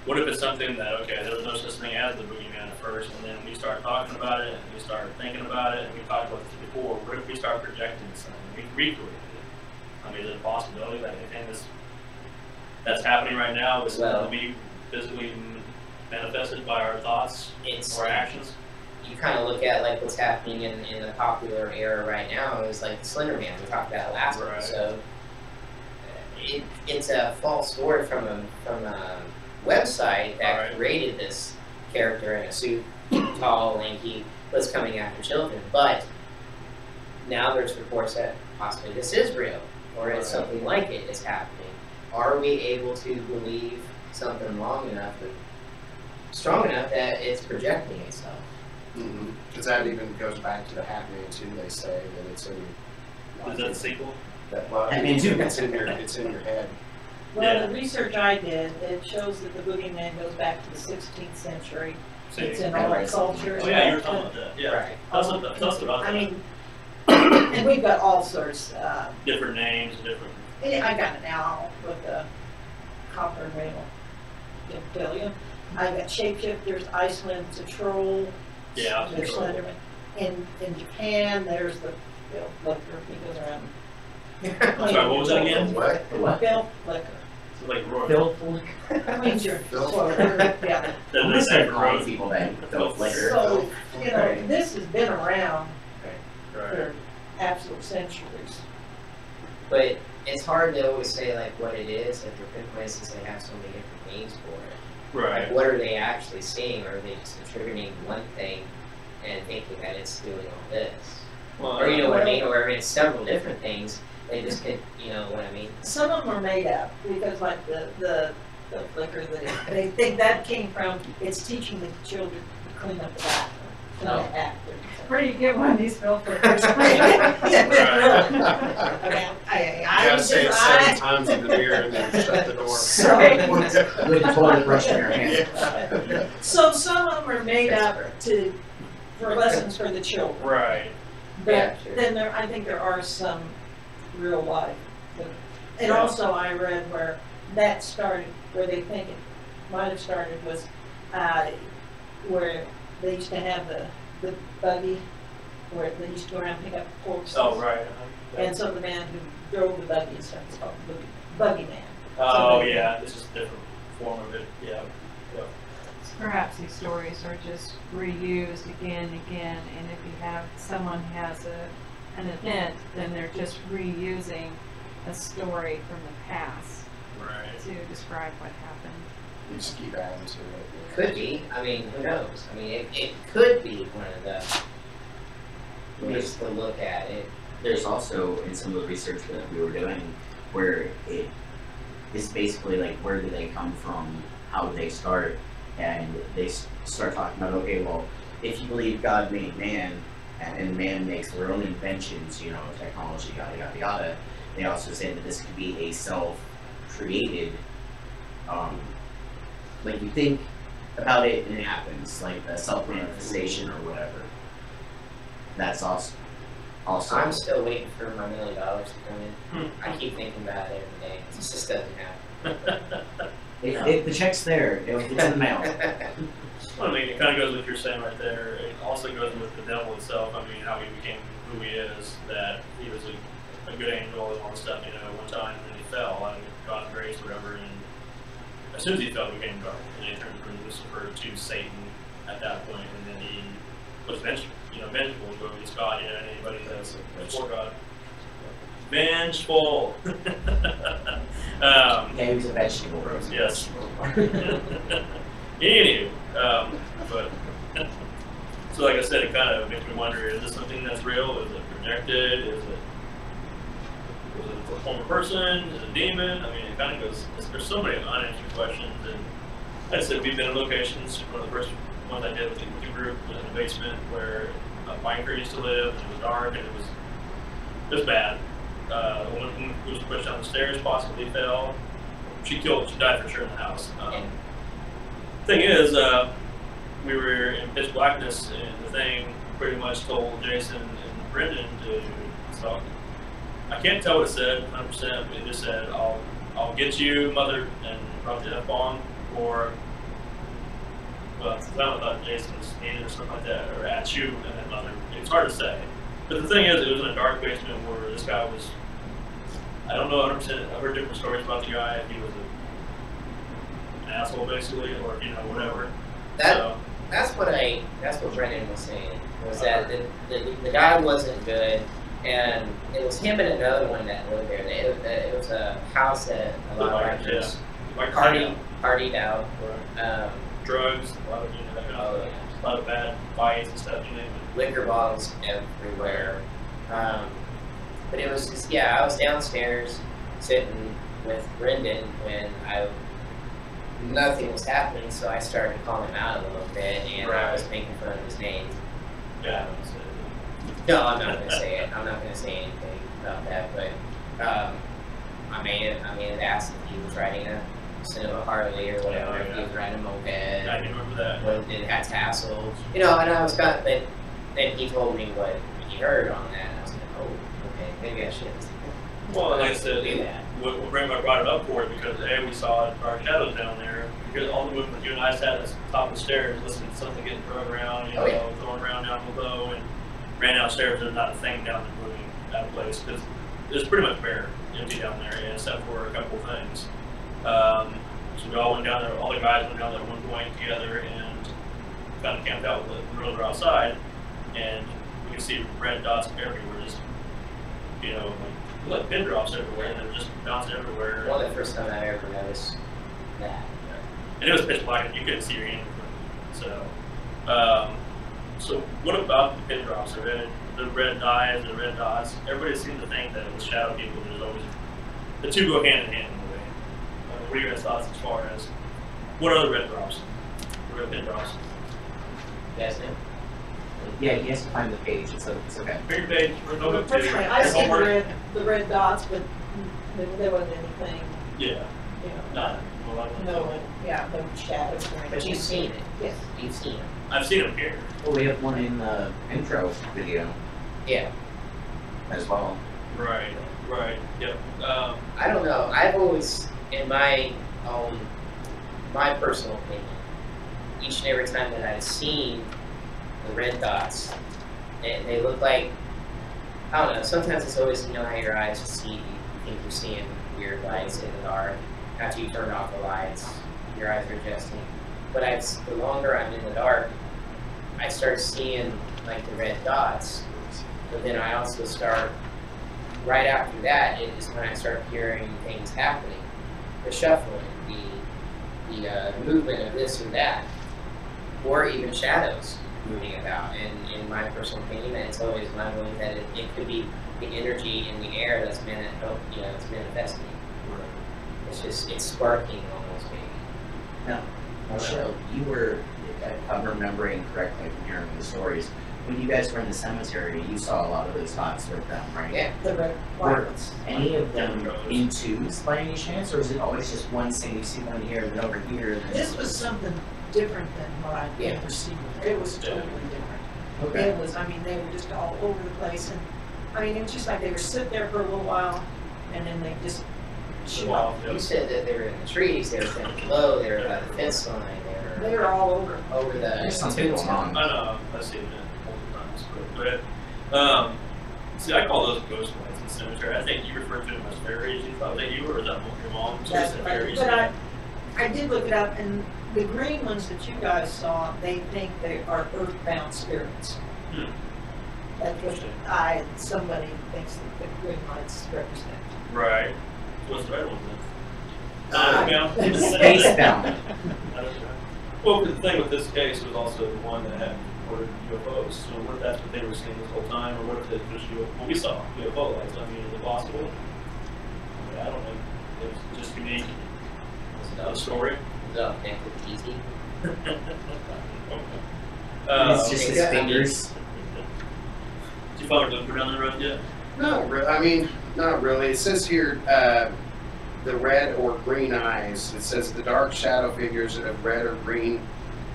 What if it's something that, okay, there was no such thing as the boogeyman at first, and then we start talking about it, and we start thinking about it, and we talked about this before. What if we start projecting something, we recreate it? I mean, is it a possibility that anything that's happening right now is going to be physically manifested by our thoughts or actions? You kind of look at like what's happening in the popular era right now is like the Slender Man we talked about last episode. It's a false story from a website that created this character in a suit, tall, lanky, was coming after children. But now there's reports that possibly this is real, or it's something like it is happening. Are we able to believe something long enough, and strong enough that it's projecting itself? Because that even goes back to the Hat Man too. They say that it's in. Is that a sequel? Hat Man 2. It's in your head. Well, the research I did, it shows that the boogeyman goes back to the 16th century. It's in all cultures. Oh yeah, you were talking about that. Yeah. Right. Tell us about that. I mean, and we've got all sorts. Different names, different. I got it now with the copper rail. Didn't tell you. I got shapeshifters. Iceland's a troll. Yeah. There's Slenderman. In Japan, there's the Bill Flicker. He goes around. I'm sorry, what was that again? What? Bill Flicker. Like Roy. Filth liquor. Cleans your, Filth. yeah. Then I'm there's gonna that start calling growth. people that filth liquor. So, you know, this has been around Right. for absolute centuries. But it's hard to always say like what it is if they're pinpointing since they have so many different names for it. Right. Like what are they actually seeing, or are they just attributing one thing and thinking that it's doing all this? Well, Or you know what I mean? Or it's several different things. They just could, you know what I mean? Some of them are made up, because like the liquor that they think that came from, it's teaching the children to clean up the bathroom. Clean it after. Where do you get one of these filters? Yeah, really. You gotta say it 7 times in the beer and then shut the door. So- With the toilet brush in your hand. Yeah. So some of them are made up for lessons for the children. Right. Yeah, But sure. then I think there are some real life. And Yeah. also I read where that started, where they think it might have started was, where they used to have the buggy, where they used to go around and pick up corpses. Oh, right. Uh-huh. And so the man who drove the buggy and stuff was called the buggy man. Oh, yeah. This is a different form of it. Yeah. Perhaps these stories are just reused again and again, and if you have someone has an event, then they're just reusing a story from the past Right. to describe what happened. You just keep adding to it. Could be. I mean, who knows? I mean, it could be one of the ways to look at it. There's also in some of the research that we were doing where it is basically like where do they come from, how did they start, and they start talking about, okay, well, if you believe God made man and man makes their own inventions, you know, technology, yada yada yada, they also say that this could be a self-created, like you think about it and it happens, like a self-manifestation or whatever. That's also I'm still waiting for my $1 million to come in. Hmm. I keep thinking about it every day. It just doesn't happen. if the check's there, it's in the mail. Well, I mean, it kind of goes with what you're saying right there. It also goes with the devil itself. I mean, how he became who he is, that he was a good angel and all this stuff, you know, one time, and then he fell out of God's grace or whatever, and as soon as he fell, he became dark, and then he turned from Lucifer to Satan at that point, and then he was vengeful, to go against God, and anybody that's before God. Vengeful! Yeah, he was a vegetable roast. Yes. Anywho, but so like I said, it kind of makes me wonder: is this something that's real? Is it projected? Is it a former person? Is it a demon? I mean, it kind of goes. There's so many unanswered questions, and like I said, we've been in locations. One of the first ones I did with the group was in a basement where a biker used to live, and it was dark, and it was bad. A woman who was pushed down the stairs possibly fell. She died for sure in the house. Thing is, we were in pitch blackness, and the thing pretty much told Jason and Brendan to stop. I can't tell what it said 100%, but it just said, I'll get you, mother, and dropped the F-bomb, or, well, I thought Jason was needed or something like that, or at you, and then mother. It's hard to say. But the thing is, it was in a dark basement where this guy was, I don't know 100%, I've heard different stories about the guy, if he was an asshole basically, or, whatever. That's what Brendan was saying, was that the guy wasn't good, and it was him and another one that lived there. It was a house that a lot of bikers partied out. Drugs, a lot of, that kind of stuff. A lot of bad fights and stuff, you name it. Liquor bottles everywhere. But it was just, I was downstairs sitting with Brendan when nothing was happening, so I started calling him out a little bit, and I was making fun of his name. Yeah. No, I'm not gonna say it. I'm not gonna say anything about that, but I made it ask if he was riding a Sonoma Harley or whatever, if he was riding a moped. I can remember that. What it had tassels, and I was kind of, then he told me what he heard on that, and I was like, oh, okay, maybe I should. Well, like I said, do that. What brought it up for it because we saw our shadows down there because all the movement you and I sat at the top of the stairs listening to something getting thrown around, throwing around down below, and ran downstairs. There's not a thing down there moving out of place because it's pretty much bare, empty down there, except for a couple of things. So we all went down there, all the guys went down there at one point together and kind of camped out with the roller outside, and we could see red dots everywhere, just, you know, like pin drops everywhere, and they're just bouncing everywhere. Well, the first time I ever noticed that. And it was pitch black, and you couldn't see anything. So, so what about the pin drops? The red dyes, the red dots? Everybody seemed to think that it was shadow people. There's always, the two go hand in hand in a way. What are your guys' thoughts as far as what are the red drops? The red pin drops? You guys know? Yeah, he has to find the page. It's okay. Bigger page, we're going to Personally, I see the red dots, but there wasn't anything, Yeah. you know, Not, well, I don't know. no shadows or anything. But you've seen it. Yes. You've seen it. I've seen them here. Well, we have one in the intro video Yeah. as well. Right, yep. I don't know. I've always, in my personal opinion, each and every time that I've seen the red dots, they look like, I don't know, sometimes it's always, you know how your eyes see, you think you're seeing weird lights in the dark. After you turn off the lights, your eyes are adjusting. But the longer I'm in the dark, I start seeing like the red dots. But then I also start, right after that, is when I start hearing things happening. The shuffling, the movement of this or that, or even shadows moving about. And in my personal opinion, it's always my belief that it could be the energy in the air that's it's manifesting. It's sparking almost maybe. Now, Michelle, you were, if I'm remembering correctly from hearing the stories, when you guys were in the cemetery, you saw a lot of those dots with them, right? Yeah. The red ones. Any of them in twos by any chance, or is it always just one thing you see one here and then over here? And then This was something different than what I've ever seen. It was totally different. okay. It was, I mean, they were just all over the place, and, I mean, it was just like they were sitting there for a little while, and then they just shoot off. You said that they were in the trees, they were down below, they were by the fence line, They were all over. over the There's something going on. I know, I've seen it multiple times. But see, I call those ghost lights in the cemetery. I think you referred to them as fairies. You thought that you were, or is that your mom? That's The right. fairies. But I did look it up, and the green ones that you guys saw, they think they are earthbound spirits. That's what somebody thinks that the green lights represent. Right. What's the red one then? Spacebound. Well, the thing with this case was also the one that had reported UFOs. So what if that's what they were seeing this whole time, or what if it was well, we saw UFO lights? I mean, is it possible? I don't know. It was just unique. Another story. Is it all connected to easy? It's just his fingers. Did you follow Luke down the road yet? No, I mean, not really. It says here, the red or green eyes. It says the dark shadow figures that have red or green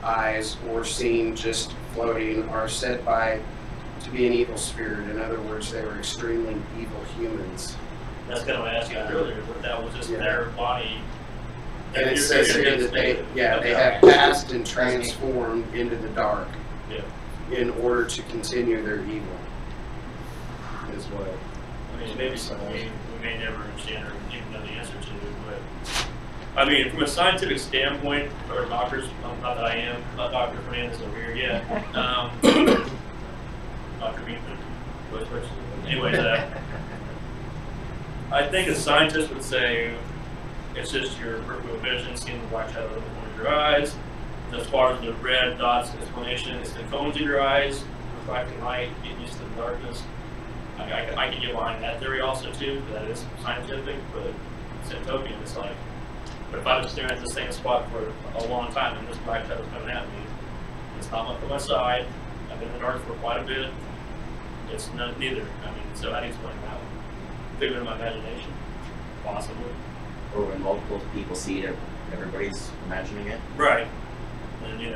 eyes or seen just floating are said to be an evil spirit. In other words, they were extremely evil humans. That's kind of what I asked you earlier, but that was just their body. And it says here that they have passed and transformed into the dark in order to continue their evil. Is what. I mean, maybe something we may never understand or even know the answer to, but I mean, from a scientific standpoint, or doctors, not that I am, not Dr. Fernandez over here yet, Dr. Beekman, anyways, I think a scientist would say it's just your peripheral vision, seeing the black shadow in the corner of your eyes. As far as the red dots explanation, it's the cones in your eyes, reflecting light, getting used to the darkness. I can get behind that theory also too, that is scientific, but same token, it's like, but if I was staring at the same spot for a long time and this black shadow's coming at me, it's not up on my side, I've been in the dark for quite a bit, it's neither. I mean, so how do you explain that one? Figure in my imagination, possibly. Or when multiple people see it, everybody's imagining it. Right. And you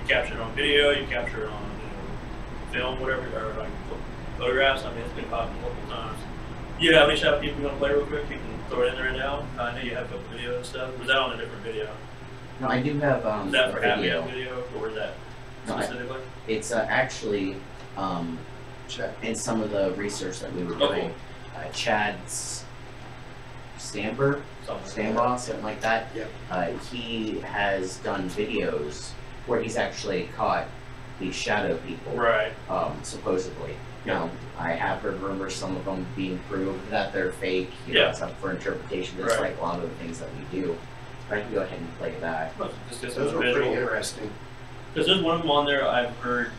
capture it on video, you capture it on film, whatever, or like photographs. I mean, it's been caught multiple times. You have any shot people you want to play real quick? You can throw it in there right now. I know you have a couple videos and stuff. Was that on a different video? No, I do have Is that a for video. video, or is that No, specifically? It's actually in some of the research that we were doing. Chad's Stamber, something like that. Yep. He has done videos where he's actually caught these shadow people. Right. Supposedly. Now, I have heard rumors, some of them being proved that they're fake. You know, it's up for interpretation, just Right. like a lot of the things that we do. But I can go ahead and play that. Just get Those some were pretty visual. interesting. Because there's one of them on there I've heard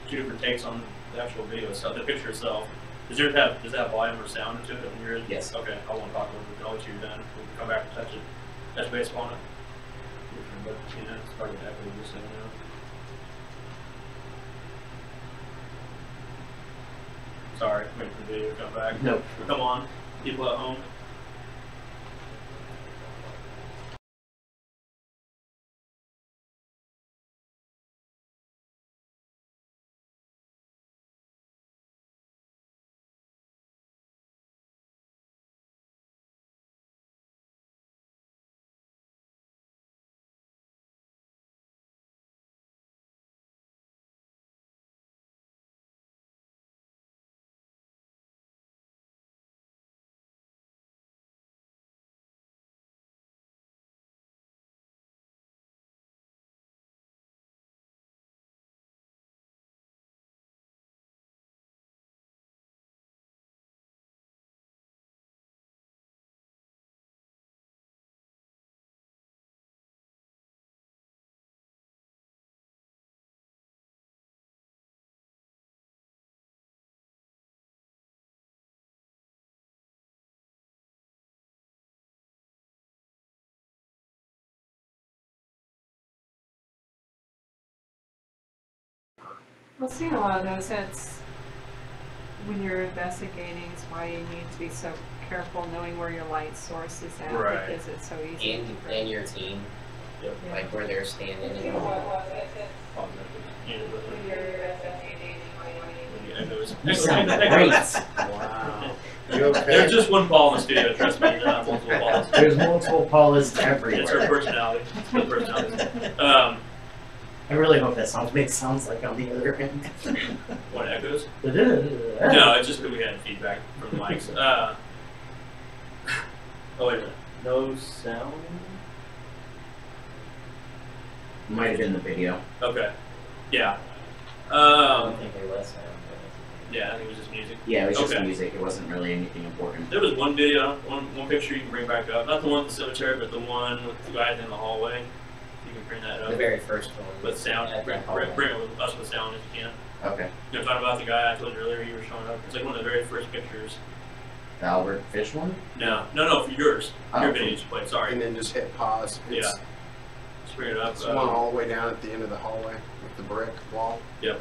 two different takes on the actual video itself, the picture itself. Does that have volume or sound into it? When you're, Yes. Okay, I won't talk about it. I'll let you done. We can come back and touch it. Touch base on it. But, you know, it's probably exactly what you're saying now. Sorry, wait for the video to come back. No. Come on, people at home. Well, seeing a lot of those, that's when you're investigating, is why you need to be so careful knowing where your light source is at, Right. because it's so easy. And your team, Yep. like where they're standing. And Great. Wow. You okay? There's just one Paul in the studio, trust me, there's not multiple Pauls. There's multiple Paulas It's her everywhere. personality. It's her personality. I really hope that sound sounds like on the other end. What, echoes? No. No, it's just that we had feedback from the mics. Oh, wait a minute. No sound? Might have been the video. Okay. Yeah. I don't think there was sound. Yeah, I think it was just music. Yeah, it was just Okay. music. It wasn't really anything important. There was one video, one picture you can bring back up. Not the one with the cemetery, but the one with the guys in the hallway. You can bring that up. The very first one. With sound. At Bring the hallway. it with us with sound if you can. Okay. You know, talking about the guy I told you earlier, you were showing up. It's like one of the very first pictures. The Albert Fish one? No, for yours. Oh, Your for- video you played, sorry. And then just hit pause. It's, Yeah. Just bring it up. it's the one all the way down at the end of the hallway with the brick wall. Yep.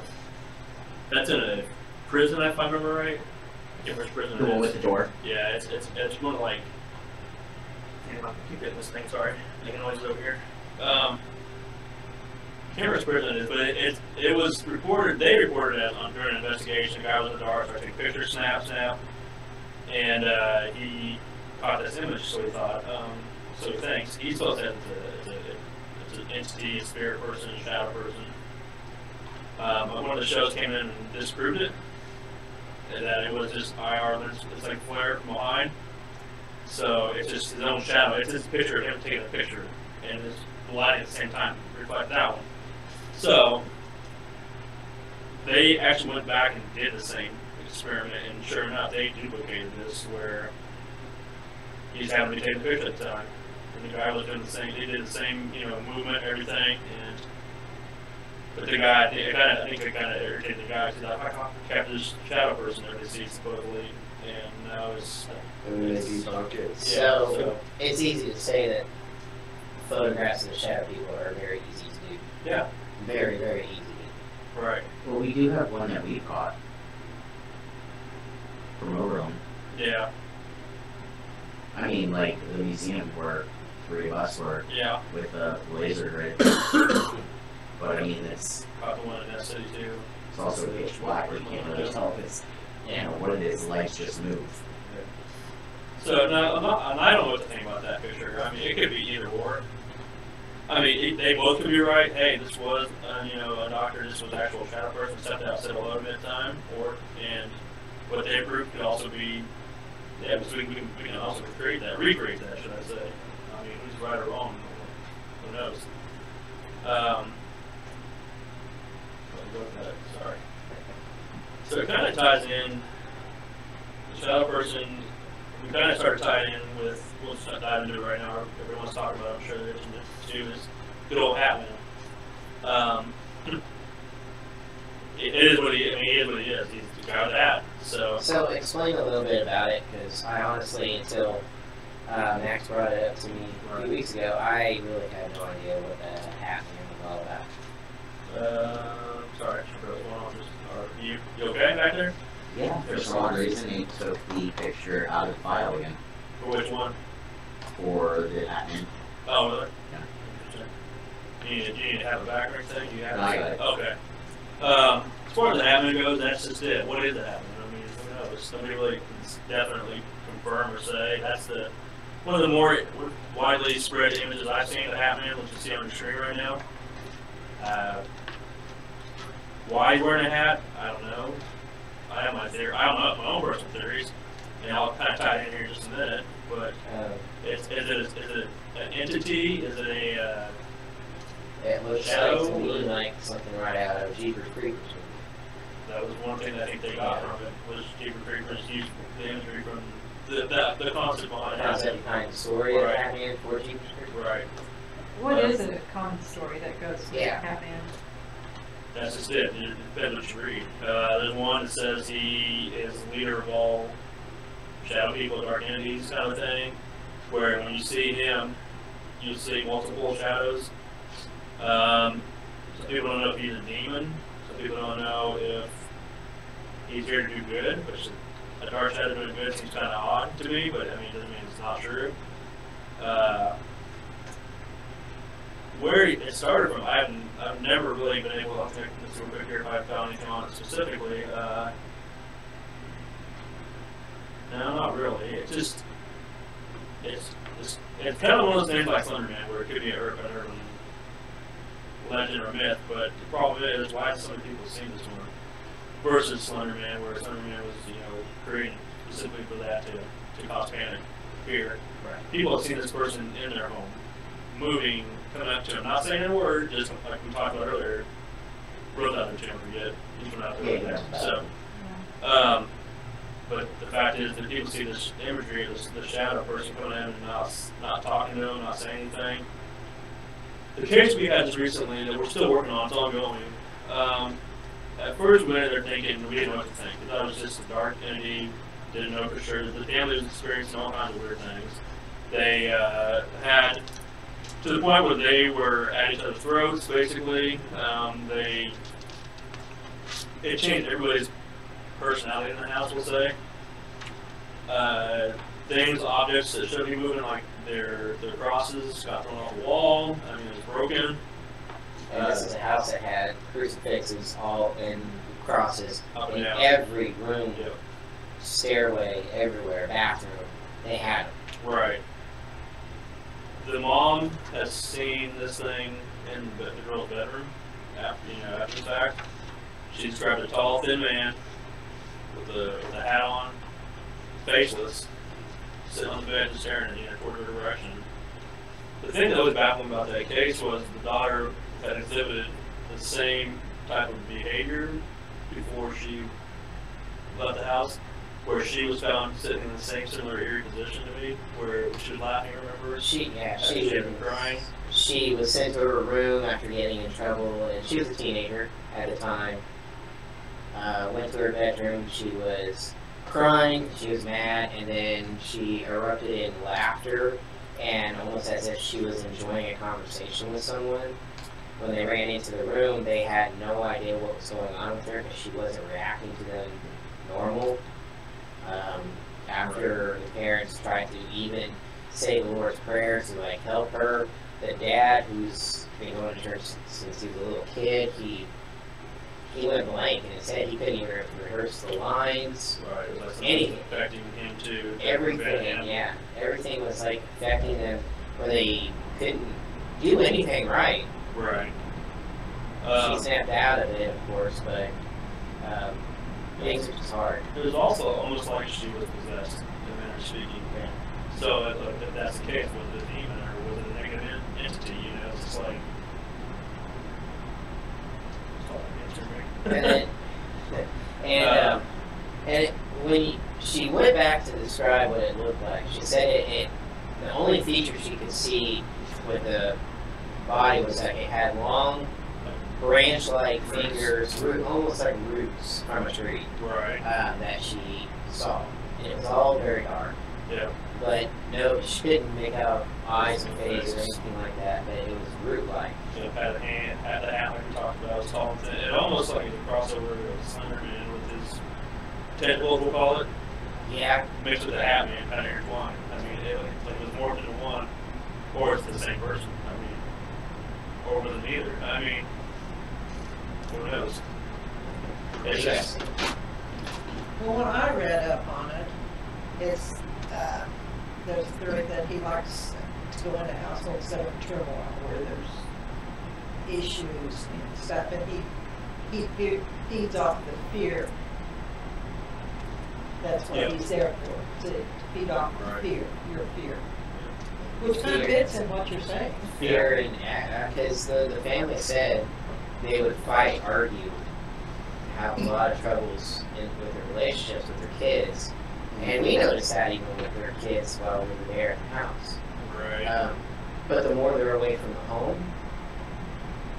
That's in a prison, if I remember right. I can't remember which prison The it one is. with the door? Yeah, it's more like. Damn, I keep hitting this thing. Sorry, making noises over here. Can't remember which prison it is, but it was reported. They reported it on during an investigation. The guy was in the dark, started taking pictures, snap, and he caught this image. So he thought, so he thinks he still said it's an entity, a spirit person, a shadow person. But one of the shows came in and disproved it. That it was just IR, it's like flare from behind. So it's just his own shadow. It's his picture of him taking a picture, and his lighting at the same time reflect that one. So they actually went back and did the same experiment, and sure enough, they duplicated this where he's having to take a picture at the time, and the guy was doing the same. He did the same, movement, everything, and. But the guy, I think it kind of irritated the guy because I kept this shadow person there to see supposedly, and now it's. And then they debunk it. So it's easy to say that photographs of the shadow people are very easy to do. Yeah. Very, very easy. Right. Well, we do have one that we caught. From over on. Yeah. I mean, like, the museum where 3 of us were Yeah. with a laser grid. But I mean, it's Caught the one in that city too. also pitch black where you can't really tell if it's, what it is. Lights just move. So now, and I don't know what to think about that picture. I mean, it could be either or. I mean, they both could be right. Hey, this was, a doctor. This was an actual shadow person. Stepped out, said hello to me at the time. And what they proved could also be Yeah, because we can also recreate that, should I say. I mean, who's right or wrong? Who knows? Sorry. So it kind of ties in, the shadow person, we kind of started tying in with, we'll just dive into it right now, everyone's talking about it, I'm sure they're interested too, is good old Hat Man. It is what he is, he's the guy with the hat, so. So explain a little bit about it, because I honestly, until Max brought it up to me a few weeks ago, I really had no idea what the Hat Man was all about. Sorry, what's going on? Are you okay back there? Yeah, for some reason he took the picture out of the file again. For which one? For the admin. Oh, really? Yeah. Do you need to have a background thing? Do you have No, I got it. Okay. As far as the admin goes, that's just it. What is the admin? I mean, who knows? Somebody really can definitely confirm or say that's the one of the more widely spread images I've seen of the Hatman, which you see on the screen right now. Why he's wearing a hat, I don't know. I have my theory. I don't know my own personal theories, and I'll kind of tie it in here in just a minute. But is it an entity? Is it a it looks shadow? like to me like something right out of Jeepers Creepers. That was one thing that I think they got from it was Jeepers Creepers used the imagery from the concept behind The concept behind the story of Hat Man for Jeepers Creepers. Right. What is a common story that goes with Yeah. Hat Man? That's just it. It depends what you read. There's one that says he is the leader of all shadow people, dark entities, kind of thing. Where when you see him, you see multiple shadows. Some people don't know if he's a demon. Some people don't know if he's here to do good, which a dark shadow doing good seems kind of odd to me, but I mean, it doesn't mean it's not true. Where it started from, I've never really been able to take this real quick here if I found anything on it specifically. No, not really. It's kind of one of those things like Slenderman, where it could be an urban legend or myth, but the problem is, why have so many people seen this one versus Slenderman, where Slenderman was, created specifically for that to cause panic, fear. Right. People have seen this person in their home, moving, coming up to him, not saying a word, just like we talked about earlier, wrote out there to him, forget, he's been out there with that. So, but the fact is that people see this imagery of the shadow person coming in and not talking to him, not saying anything. The case we had just recently that we're still working on, it's ongoing. At first we went in there thinking we didn't know what to think. We thought it was just a dark entity, didn't know for sure. The family was experiencing all kinds of weird things. They had, to the point where they were at each other's throats, basically. It changed everybody's personality in the house, we'll say. Things, objects that shouldn't be moving, like their crosses, got thrown off the wall. I mean, it was broken. And this is a house that had crucifixes all in crosses Up and in down. every room, Yep. stairway, everywhere, bathroom. They had them. Right. The mom has seen this thing in the girl's bedroom after the fact. She described a tall, thin man with a hat on, faceless, sitting on the bed just staring at you toward her direction. The thing that was baffling about that case was the daughter had exhibited the same type of behavior before she left the house, where she was found sitting in the same similar eerie position to me, where she was laughing, remember? She She had been crying. She was sent to her room after getting in trouble, and she was a teenager at the time. Went to her bedroom. She was crying. She was mad, and then she erupted in laughter, and almost as if she was enjoying a conversation with someone. When they ran into the room, they had no idea what was going on with her because she wasn't reacting to them normal. After the parents tried to even say the Lord's Prayer to help her, the dad, who's been going to church since he was a little kid, he went blank in his head. He couldn't even rehearse the lines. Right, it was like something Anything. affecting him too. Everything, yeah. Everything was affecting them where they couldn't do anything right. Right. She snapped out of it, of course, but things were just hard. It was also almost like she was possessed. in a manner of speaking. So if that's the case, was it a demon or was it a negative entity? You know, it's just like. And when she went back to describe what it looked like, she said the only feature she could see with the body was that it had long, branch-like fingers, almost like roots from a tree. Right. That she saw, and it was all very dark. Yeah. But no, she couldn't make out eyes and face or anything like that. But it was root-like. You know, had the hat like we talked about, it was tall. It almost like a crossover of Slenderman with his tentacles, we'll call it. Yeah. Mixed with the hat man, kind of intertwined. I mean, it was morphed into one, or it's the same person. I mean, or was it neither? I mean, who knows? It's just. Well, when I read up on it, it's, there's a theory that he likes to go into households that are in turmoil, where there's issues and stuff, and he feeds off the fear. That's what he's there for, to feed off the fear, your fear. Which kind of fits in what you're saying. Fear and because the family said they would fight, argue, have a lot of troubles with their relationships with their kids. And we noticed that even with their kids while we were there at the house. Right. But the more they're away from the home,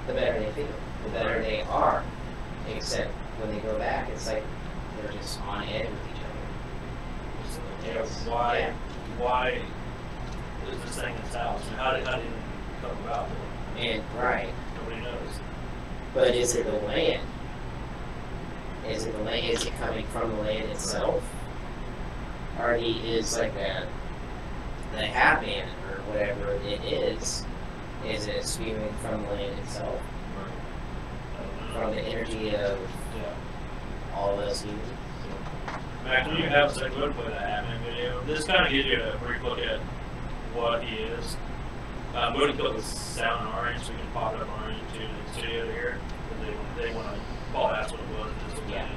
the better they feel, the better they are. Except when they go back, it's like they're just on edge with each other. So, why is this thing in this house? I mean, how did it come about? And right. Nobody knows. But is it the land? Is it the land? Is it coming from the land itself? Or is like the Hat-Man or whatever it is it spewing from the land itself? From the energy of all those humans? Mac, when you have a second, go ahead and play that Hat-Man video. This kind of gives you a brief look at what he is. I'm going to put the sound in orange so we can pop it up orange into the studio here. They want to call that's what it was. Yeah.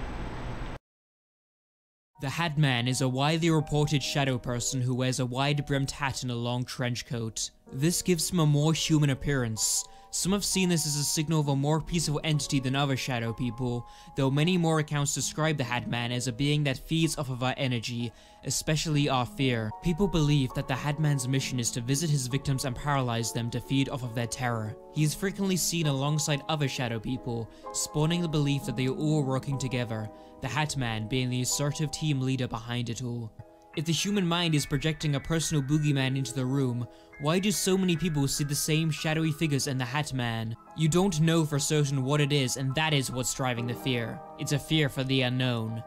The Hat-Man is a widely reported shadow person who wears a wide-brimmed hat and a long trench coat. This gives him a more human appearance. Some have seen this as a signal of a more peaceful entity than other shadow people, though many more accounts describe the Hat-Man as a being that feeds off of our energy, especially our fear. People believe that the Hat-Man's mission is to visit his victims and paralyze them to feed off of their terror. He is frequently seen alongside other shadow people, spawning the belief that they are all working together, the Hat-Man being the assertive team leader behind it all. If the human mind is projecting a personal boogeyman into the room, why do so many people see the same shadowy figures in the Hat-Man? You don't know for certain what it is, and that is what's driving the fear. It's a fear for the unknown.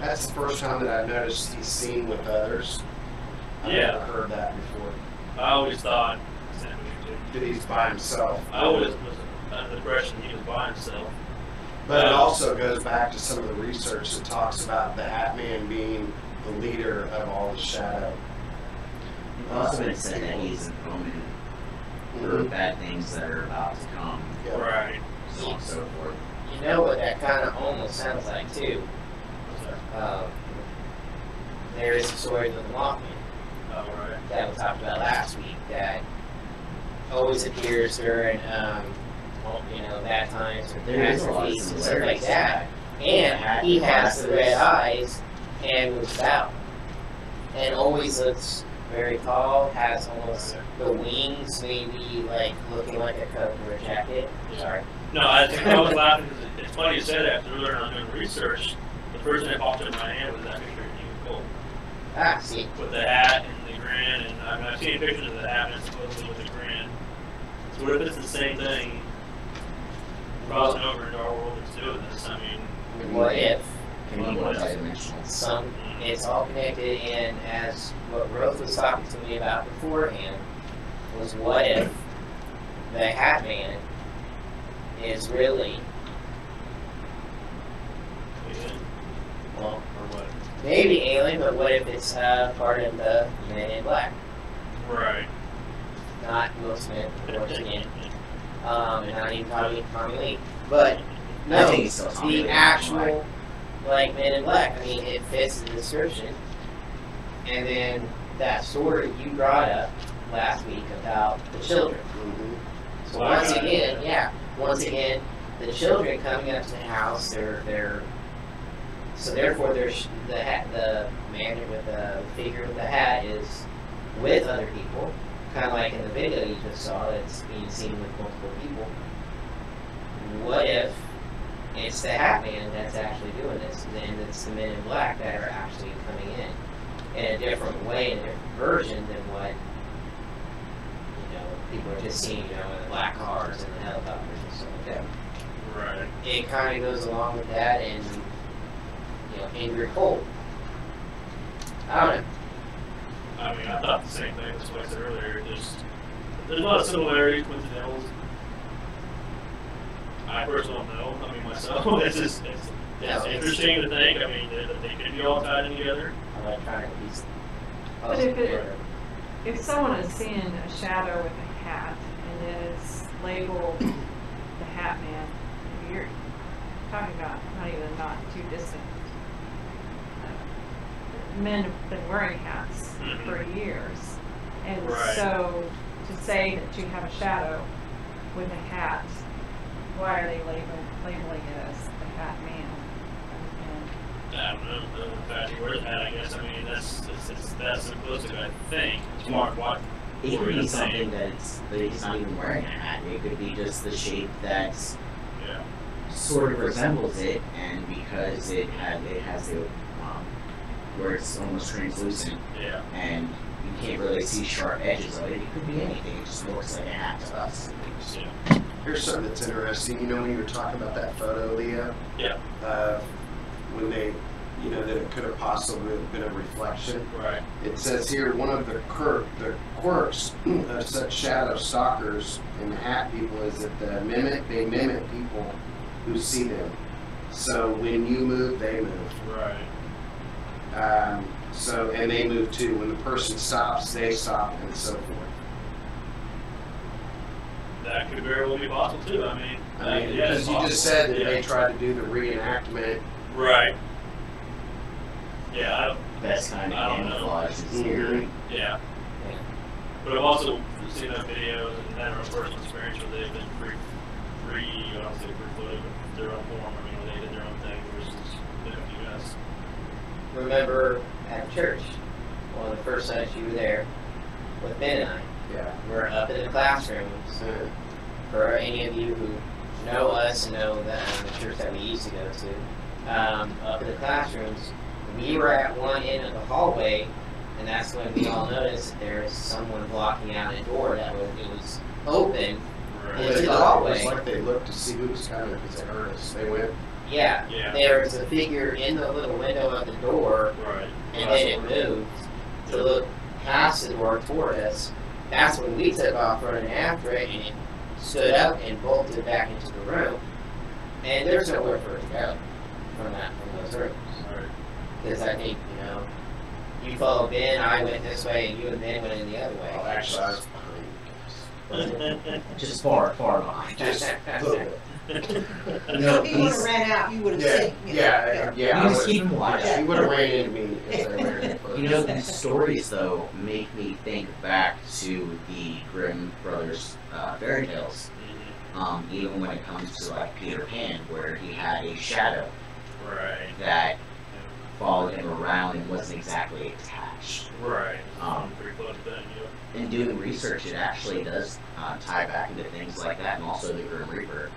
That's the first time that I've noticed he's seen with others. I've never heard that before. I always thought That he's by himself. I always was under the impression he was by himself. But it also goes back to some of the research that talks about the Hat-Man being the leader of all the shadow. You've also been said that he's an omen for bad things that are about to come. Yeah. Right. So on and so forth. You know what that kind of almost sounds like too? There is a story with the Mothman that we talked about last week that always appears during, bad times or catastrophes and stuff like that. And he has the red eyes and moves about. And always looks very tall, has almost the wings maybe like looking like a coat or a jacket. Sorry. No, I was laughing because it's funny you said that. Because earlier when I was doing research, the first thing that popped in my hand was that picture of Newton Cole. Ah, see. With the hat and the grin, and I mean, I've seen pictures of the hat and supposedly with the grin. So what if it's the same thing crossing over into our world that's doing this? I mean, What if Can be multidimensional. it's all connected, and as what Rose was talking to me about beforehand was what if the Hat-Man is really, well, or what? maybe alien, but what if it's part of the Men in Black? Right. Not Will Smith, once again. And not even Tommy Lee. But, I no, think he's still Tommy Lee, the I'm actual, like, Men in Black. I mean, it fits the description. And then that story you brought up last week about the children. Mhm. So once again, the children coming up to the house, so therefore the man with the figure with the hat is with other people, kind of like in the video you just saw that's being seen with multiple people. What if it's the Hat Man that's actually doing this, and it's the Men in Black that are actually coming in a different way, in a different version than what people are just seeing, in the black cars and the helicopters and stuff like that. Right. It kind of goes along with that, and Angry Cold. I don't know. I mean, I thought the same thing as what I said earlier. There's a lot of similarities, coincidentals. I personally don't know. I mean, myself, it's interesting to think. I mean, they could be all tied in together. I'm like trying to piece. But if someone is seeing a shadow with a hat and it is labeled the Hat Man, you're talking about not too distant. Men have been wearing hats for years, and Right. so to say that you have a shadow with a hat, why are they labeling it as the Hat Man? I don't know. The fact he wears a hat, I guess. I mean, that's simplistic, I think. It's more what It could we're be saying. something that he's not even wearing a hat. It could be just the shape that's Yeah. sort of resembles it, and because it has the where it's almost translucent, Yeah. and you can't really see sharp edges of it. It could be anything. It just looks like a hat to us. Yeah. Here's something that's interesting. When you were talking about that photo, Leah, Yeah. when they, that it could have possibly been a reflection. Right. It says here, one of the quirks of such shadow stalkers and hat people is that they mimic people who see them. So when you move, they move. Right. And they move too. When the person stops, they stop, and so forth. That could very well be possible too. I mean, yeah, because it's you just possible. said that Yeah. they tried to do the reenactment. Right. Yeah. Best kind of I don't know. camouflage is Mhm. scary. Yeah. But I've also seen that videos and had a personal experience where they've been I don't say free-footed, but their own form. I mean, where they did their own thing versus you guys. Remember at church, one of the first nights you were there with Ben and I, Yeah. we're up in the classrooms. For any of you who know us and know that the church that we used to go to, up in the classrooms, we were at one end of the hallway, and that's when we all noticed that there was someone blocking out a door that was open into the It hallway. was like they looked to see who was coming because they heard us. They went. Yeah, Yeah. there was a figure in the little window of the door, Right. and then it moved to look past the door toward us. That's when we took off running after it, and it stood up and bolted back into the room. And there's nowhere for it to go from those rooms. Right. Because I think, you followed Ben, I went this way, and you and Ben went in the other way. Oh, actually, I was behind. Just far behind. Just a little bit. No, If he would have ran out, you would have Yeah, seen. yeah. You I just would- keep him watching. He would have ran into me if I ran in first. You know, these stories, though, make me think back to the Grimm brothers' fairy tales. Even when it comes to, like, Peter Pan, where he had a shadow Right. that followed him around and wasn't exactly attached. Right. Pretty close thing, yeah. In doing research, it actually does tie back into things like that, and also the Grim Reaper.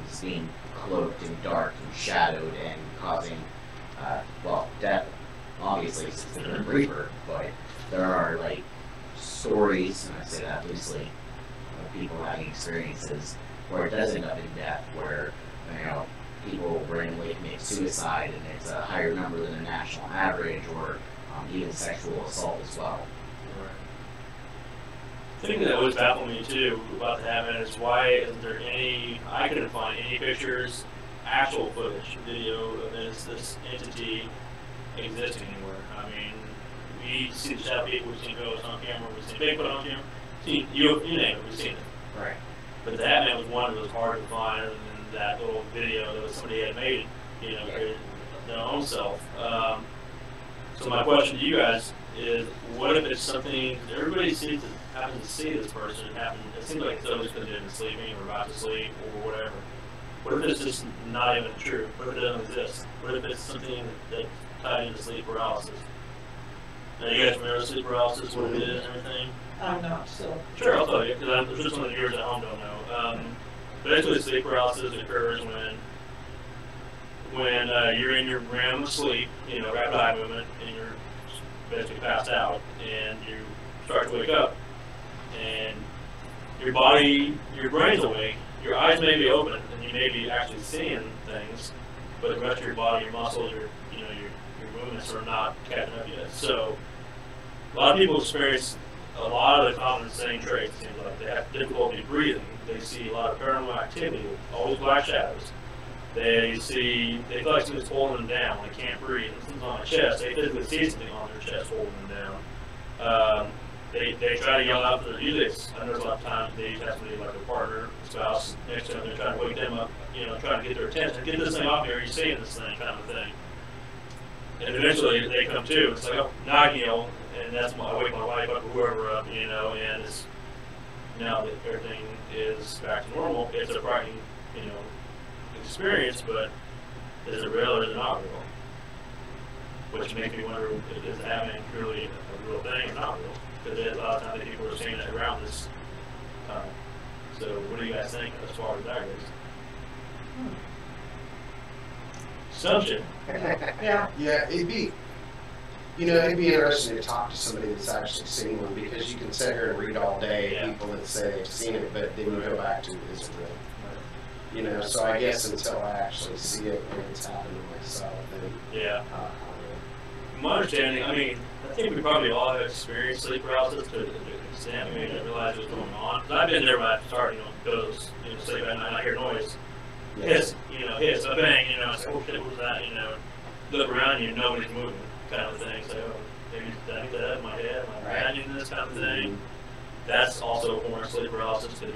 He's being cloaked and dark and shadowed and causing, death. Obviously, it's the Grim Reaper, but there are, like, stories, and I say that loosely, of people having experiences where it does end up in death, where, people randomly commit suicide and it's a higher number than the national average, or even sexual assault as well. The thing that always baffled me too about the Hat Man is why isn't there I couldn't find any pictures, actual footage, video of this entity exist anymore. I mean, we see the shadow people, we've seen ghosts on camera, we've seen Bigfoot on camera, you name it, we've seen it. Right. But the Hat Man was one that was hard to find, and that little video that somebody had made, created their own self. So my question to you guys is, what if it's something everybody sees that happens to see this person? It seems like it's always because they've been sleeping or about to sleep or whatever. What if it's just not even true? What if it doesn't exist? What if it's something that's tied into sleep paralysis? Now, you guys remember sleep paralysis, what it is and everything? I'm not, so. Sure, I'll tell you, because there's just some of the viewers at home don't know. Basically, sleep paralysis occurs when you're in your REM sleep, rapid eye movement, and you're basically passed out, and you start to wake up, and your brain's awake, your eyes may be open, and you may be actually seeing things, but the rest of your body, your muscles, your movements are not catching up yet. So, a lot of people experience a lot of the common same traits. It seems like they have difficulty breathing. They see a lot of paranormal activity, always black shadows. They feel like something's holding them down. They can't breathe. Something's on their chest. They physically see something on their chest holding them down. They try to yell out for their music. I notice a lot of times they have somebody like a partner, a spouse next to them. They're trying to wake them up, trying to get their attention. Get this thing off here. You're seeing this thing, kind of thing. And eventually they come to. It's like, oh, now I can yell, and that's I wake my wife up or whoever up, and it's now that everything is back to normal. It's a frightening, experience, but is it real or is it not real? Which makes me wonder, is having truly a real thing or not real? Because a lot of times people are saying that around this time. So what do you guys think as far as that goes? Assumption. Yeah. Yeah, it'd be interesting to talk to somebody that's actually seen one, because you can sit here and read all day people that say they've seen it, but then you go back to, is it real? So I guess until I actually see it and it's happened to myself, then yeah. My understanding, I think we probably all have experienced sleep paralysis to an extent. We didn't realize what was going on. I've been there when I start, goes, sleep at night, I hear noise. Hiss, hiss, a bang, I say, oh shit, what was that, look around you, nobody's moving, kind of thing. So, maybe did I hit that in my head, am I imagining this kind of thing? That's also a form of sleep paralysis, because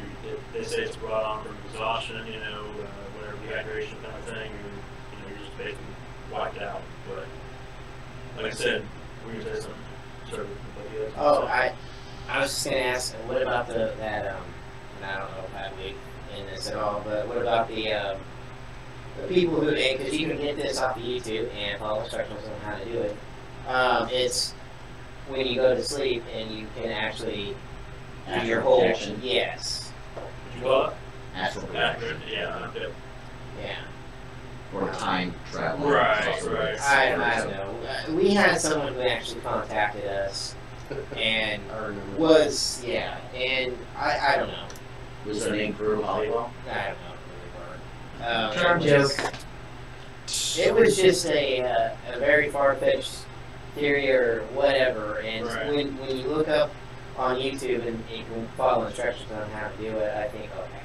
they say it's brought on from exhaustion, whatever dehydration kind of thing, and, you're just basically wiped out. But, like I said, we can say something. Sort of, oh, I was just going to ask, what about that, and I don't know if I would in this at all, but what about the people who, because you can get this off of YouTube and follow instructions on how to do it, it's when you go to sleep and you can actually do your whole projection. Yes. Would you call it? Astral projection. Yeah, okay. Yeah. Or time travel. Right. I don't know. We had someone who actually contacted us and was, and I don't know. Was their name Drew Hollywell? I don't know. Term joke. It was just a very far-fetched theory or whatever, and when you look up on YouTube and you can follow instructions on how to do it, I think, okay,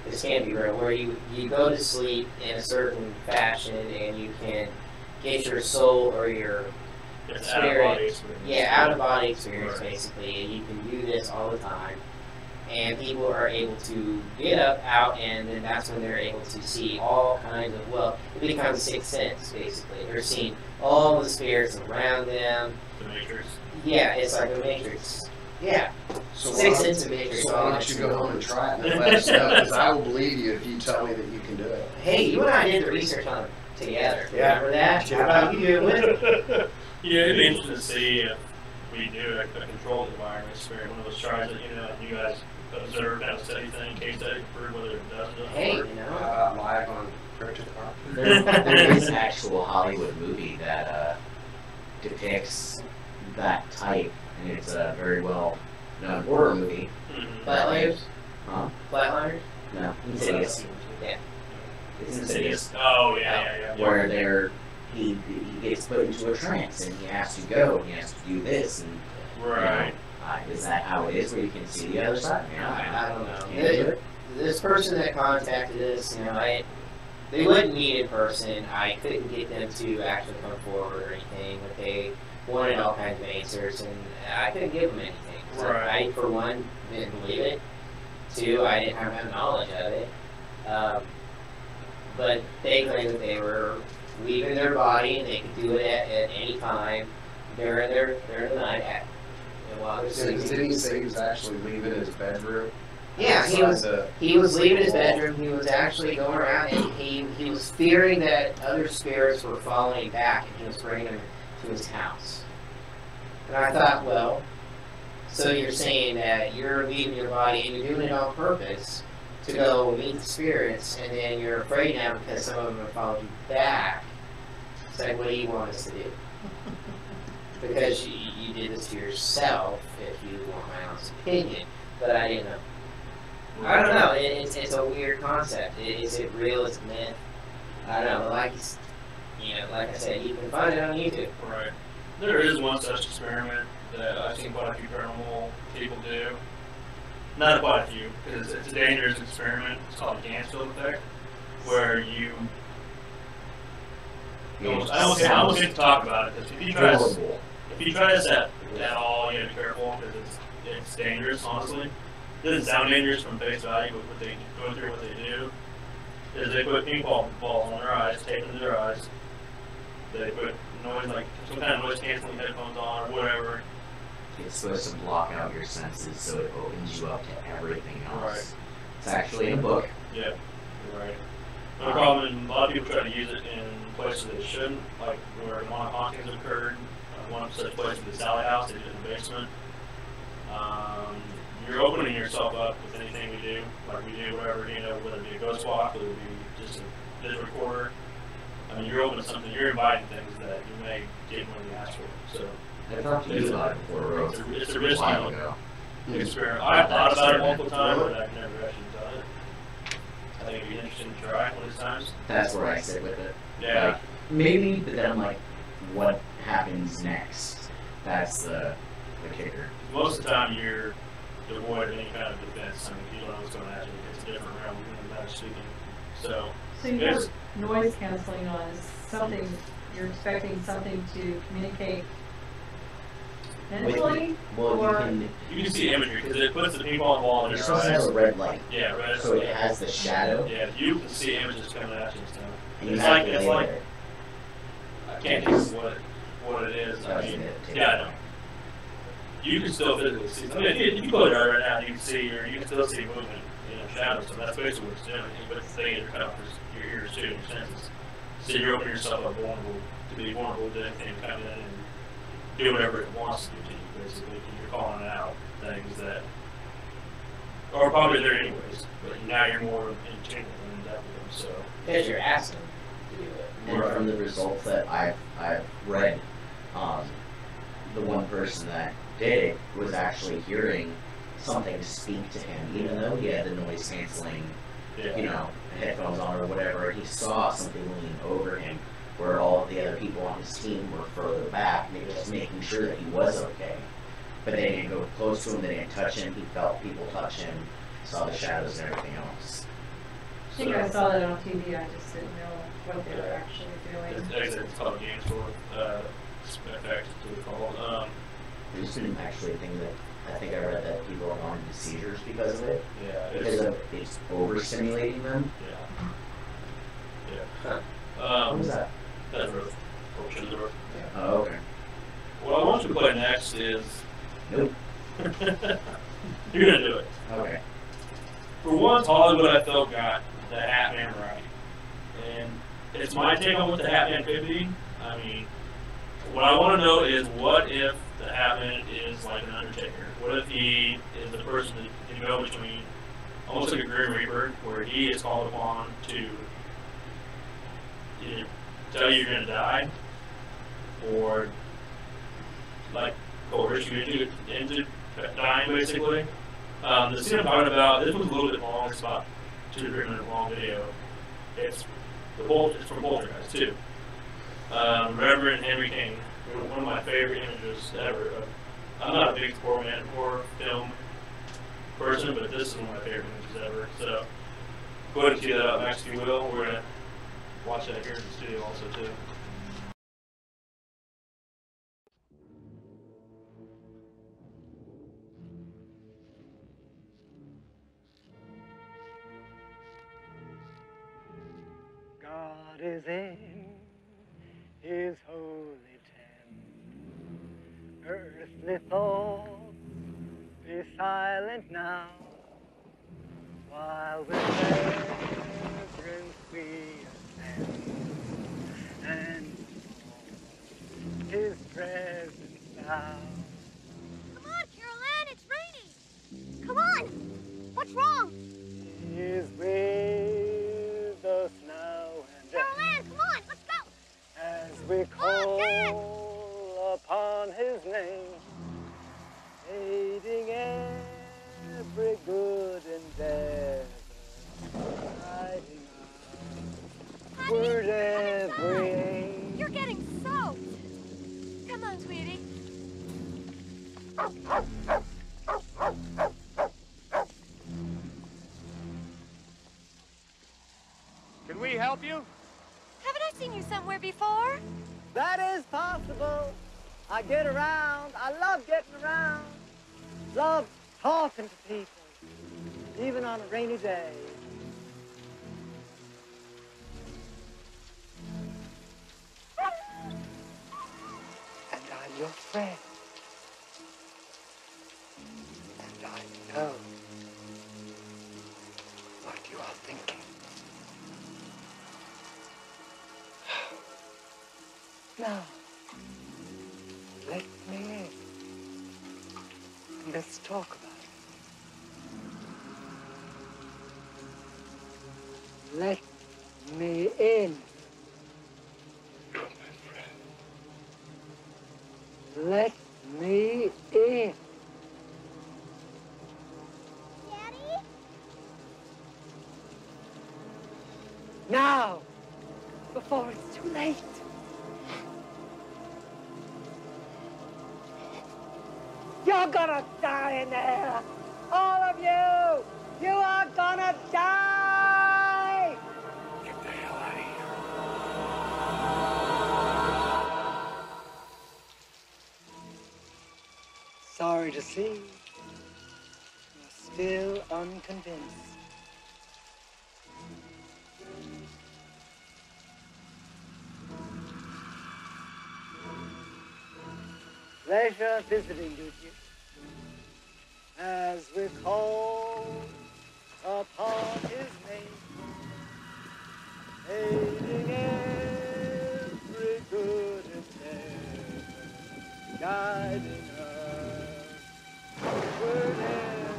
this can't be real. Where you go to sleep in a certain fashion and you can get your soul or your spirit, out-of-body experience basically, and you can do this all the time. And people are able to get up, out, and then that's when they're able to see all kinds of, it becomes a sixth sense, basically. They're seeing all the spirits around them. The Matrix. Yeah, it's like the Matrix. Yeah. So sixth sense of Matrix. So why don't you go home and try it and let us know, because I will believe you if you tell me that you can do it. Hey, you and I did the research on it together. Yeah. Remember that? How about you do it? Yeah, it'd be interesting to see if we do a controlled environment experiment, one of those tries that, and you guys observe, kind of study thing, case study, prove whether it does or Hey, work. Live on Cryptic Heartland. There is an actual Hollywood movie that depicts that type, and it's a very well known horror movie. Mm-hmm. Flatliners? Huh? Flatliners? No, Insidious. Yeah. It's Insidious. Oh, yeah. Where he gets put into a trance, and he has to go, and he has to do this, and Right. is that how it is, where you can see the other side? I don't know. This person that contacted us, they wouldn't meet in person. I couldn't get them to actually come forward or anything, but they wanted all kinds of answers, and I couldn't give them anything. So Right. I, for one, didn't believe it. Two, I didn't have knowledge of it. But they claimed that they were leaving their body, and they could do it at any time during the night. While they're Didn't sleeping. he say he was actually leaving his bedroom? Yeah, he was. He was leaving his bedroom. He was actually going around, and he was fearing that other spirits were following back, and he was bringing them to his house. And I thought, well, so you're saying that you're leaving your body and you're doing it on purpose to go meet the spirits, and then you're afraid now because some of them are following you back. It's like, what do you want us to do? Because you did this to yourself, if you want my honest opinion, but I didn't know. I don't know. It's a weird concept. Is it real? Is it myth? I don't know. Like I said, you can find it on YouTube. Right. There is one such experiment that I've seen quite a few paranormal people do. Not quite a few, because it's a dangerous experiment. It's called the Gansfield effect, where you. I almost hate to talk about it, because if you try this at all, you gotta be careful, because it's dangerous, honestly. It doesn't sound dangerous from face value, but what they go through, what they do, is they put ping pong balls on their eyes, tape them to their eyes. They put noise, like some kind of noise canceling headphones on or whatever. It's supposed to block out your senses so it opens you up to everything else. Right. It's actually in a book. Yeah, you're right. But the problem is a lot of people try to use it in places they shouldn't, like where demonic hauntings have occurred. One such place is the Sally House, they did it in the basement. You're opening yourself up with anything we do, like we do, whatever, whether it be a ghost walk, whether it be just a digital recorder. I mean, you're opening something, you're inviting things that you may get when you ask for. So I've talked to you about it before, it's a a risky while ago. experiment. I've thought about it multiple times, but I've never actually done it. I think it'd be interesting to try one of these times. That's where I sit with it. Yeah. Like, maybe, but then I'm like, what happens next? That's the kicker. Most of the time, you're devoid of any kind of defense. I mean, you don't know what's going to happen. It's a different realm. You're not speaking. So So you Yes. have noise canceling on is something, you're expecting something to communicate mentally? Well, Or- you can see imagery because it puts the ping pong ball in you're your supposed to have a eyes. red light, Yeah, right. so it has the shadow, Yeah, you can see images coming at you and stuff. and you It's have like to it's lay like there. I can't guess what it is. I mean, yeah, I know. You can still physically see. I mean, if you close your eye right now, you can see, or you can still see movement, shadows. So that's basically what it's doing. But the thing is, you're cut off your ears too, and your senses. So you're opening yourself up to be vulnerable to anything to come in and do whatever it wants to do to you, basically. And you're calling out things that are probably there anyways, but now you're more in tune with them, so. Because you're asking to do it. And from the results that I've read, the one person that did it was actually hearing something speak to him, even though he had the noise canceling, Yeah. headphones on or whatever. He saw something leaning over him, where all of the other people on his team were further back, and they were just making sure that he was okay. But they didn't go close to him, they didn't touch him. He felt people touch him, saw the shadows and everything else. I think I saw that on TV, I just didn't know what they were actually doing. It's called a Gansfield effect, is what it's called. There's been actually a thing that I think I read that people are going into seizures because of it, Yeah, because of it's overstimulating them. yeah. What was that? That's Earth. Portion of the Earth. Oh, okay. What I want you to play next is. Nope. You're gonna do it. Okay. For once, Hollywood, I felt, got the Hat Man right. And it's my take on what the Hat Man could be. I mean, what I want to know is what if the Hat Man is like an Undertaker? What if he is the person that can go between, almost like a Grim Reaper, where he is called upon to either tell you you're going to die, or like coerce you into dying, basically. The scene I'm talking about, this was a little bit long. It's about 2 to 3 minute long video. It's from Poltergeist too. Reverend Henry King, one of my favorite images ever. I'm not a big horror film person, but this is one of my favorite images ever. So go ahead and cue that up next, if you will. We're gonna watch that here in the studio also too. God is in his holy tent. Earthly thoughts be silent now, while with reverence we ascend and his presence now. Come on, Carolyn, it's raining. Come on. What's wrong? He is with us now and then. Carolyn, come on, let's go. As we call upon his name, aiding every good endeavor, guiding us toward every aim. You're getting soaked. Come on, sweetie. Can we help you? Haven't I seen you somewhere before? That is possible. I get around. I love getting around. Love talking to people, even on a rainy day. And I'm your friend. And I know what you are thinking. Now, let me in. And let's talk about it. Let me in. You're my friend. Let me in. Daddy? Now, before it's too late. You're gonna die in there. All of you. You are gonna die. Get the hell out of here. Sorry to see you're still unconvinced. Pleasure visiting with you as we call upon his name, aiding every good endeavor, guiding us toward every end.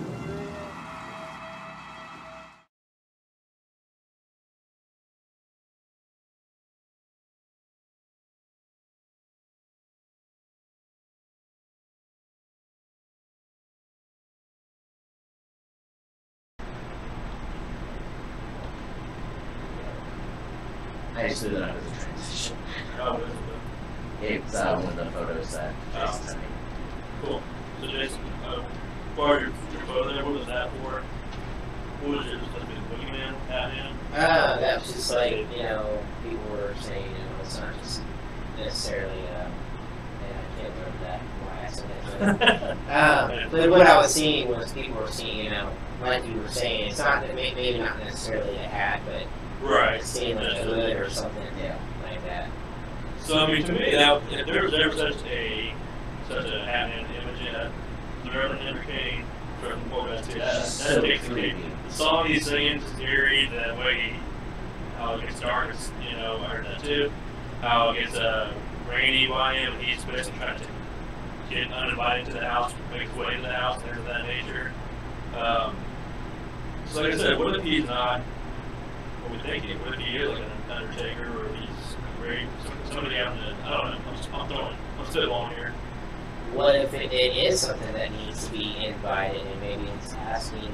I just threw that up as a transition. Oh, what is it? It's one of the photos that Jason sent me. Cool. So Jason, part of your photo there, what was that for? What was it? Was that the boogeyman, Batman? That was just like, you know, people were saying, you know, it's not just necessarily, and I can't remember that, why I said that. But what I was seeing was people were seeing, you know, like you were saying, it's not, maybe not necessarily a hat, but Right. seeing like a hood or something, yeah, like that. So I mean, to me, that if there was ever such a Batman image in it, Marilyn Henry King from Polka too. That takes the cake. The song he's singing is eerie. The way how it gets dark, is, you know, I heard that too. How it gets rainy by him, and he's basically trying to get uninvited to the house, make his way to the house, things of that nature. So like I said, what if he's not? What we think? What if he is like an Undertaker, or if he's great? Somebody out in the, I don't know. I'm still on here. What if it is something that needs to be invited, and maybe it's asking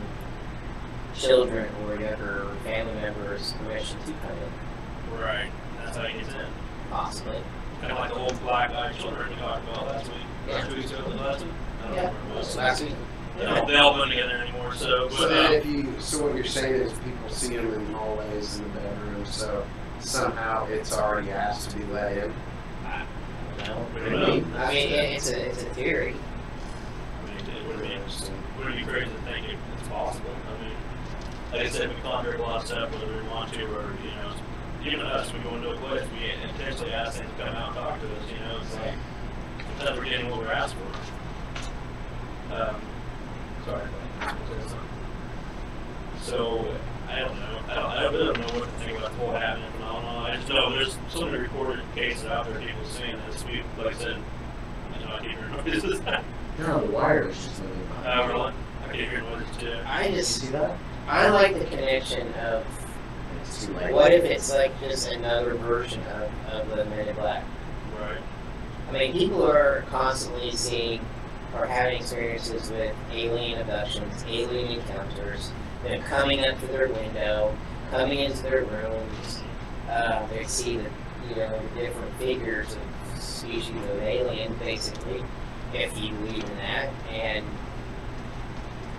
children or younger family members permission to come in? Right. That's how he gets in. Possibly. Kind of like the old black-eyed children we talked about last week. Yeah. Last week's the last week? I don't Yeah. remember what it was. Last week. They all blend together anymore. So, So but, then so what you're saying is people see them in hallways in the bedroom, so somehow it's already asked to be let in? No, We don't know. I mean, it's a theory. I mean, it would be crazy to think it's possible. I mean, like I said, we conjure a lot of stuff whether we want to, or even us, we go into a place, we intentionally ask things to come out and talk to us. It's like sometimes we're getting what we're asked for. Sorry. So I don't know. I really don't know what to think about the whole happening phenomenon. I just know there's so many recorded cases out there, people seeing this. Like I said, I keep hearing noises. No, the wire was just moving. Really? I keep hearing noises too. You see that? I like the connection of It's too late. what if it's like just another version of the Men in Black. Right. I mean, people are constantly seeing or having experiences with alien abductions, alien encounters, coming up to their window, coming into their rooms. They see the different figures of species of alien, basically, if you believe in that, and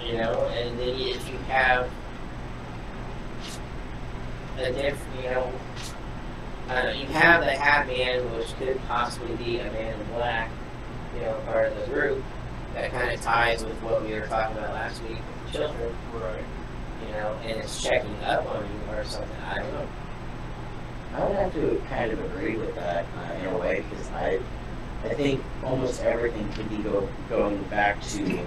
and then if you have a different, you have the Hat Man, which could possibly be a Man in Black, part of the group. That kind of ties with what we were talking about last week with the children. Right. And it's checking up on you or something. I don't know. I would have to kind of agree with that in a way, because I think almost everything could be going back to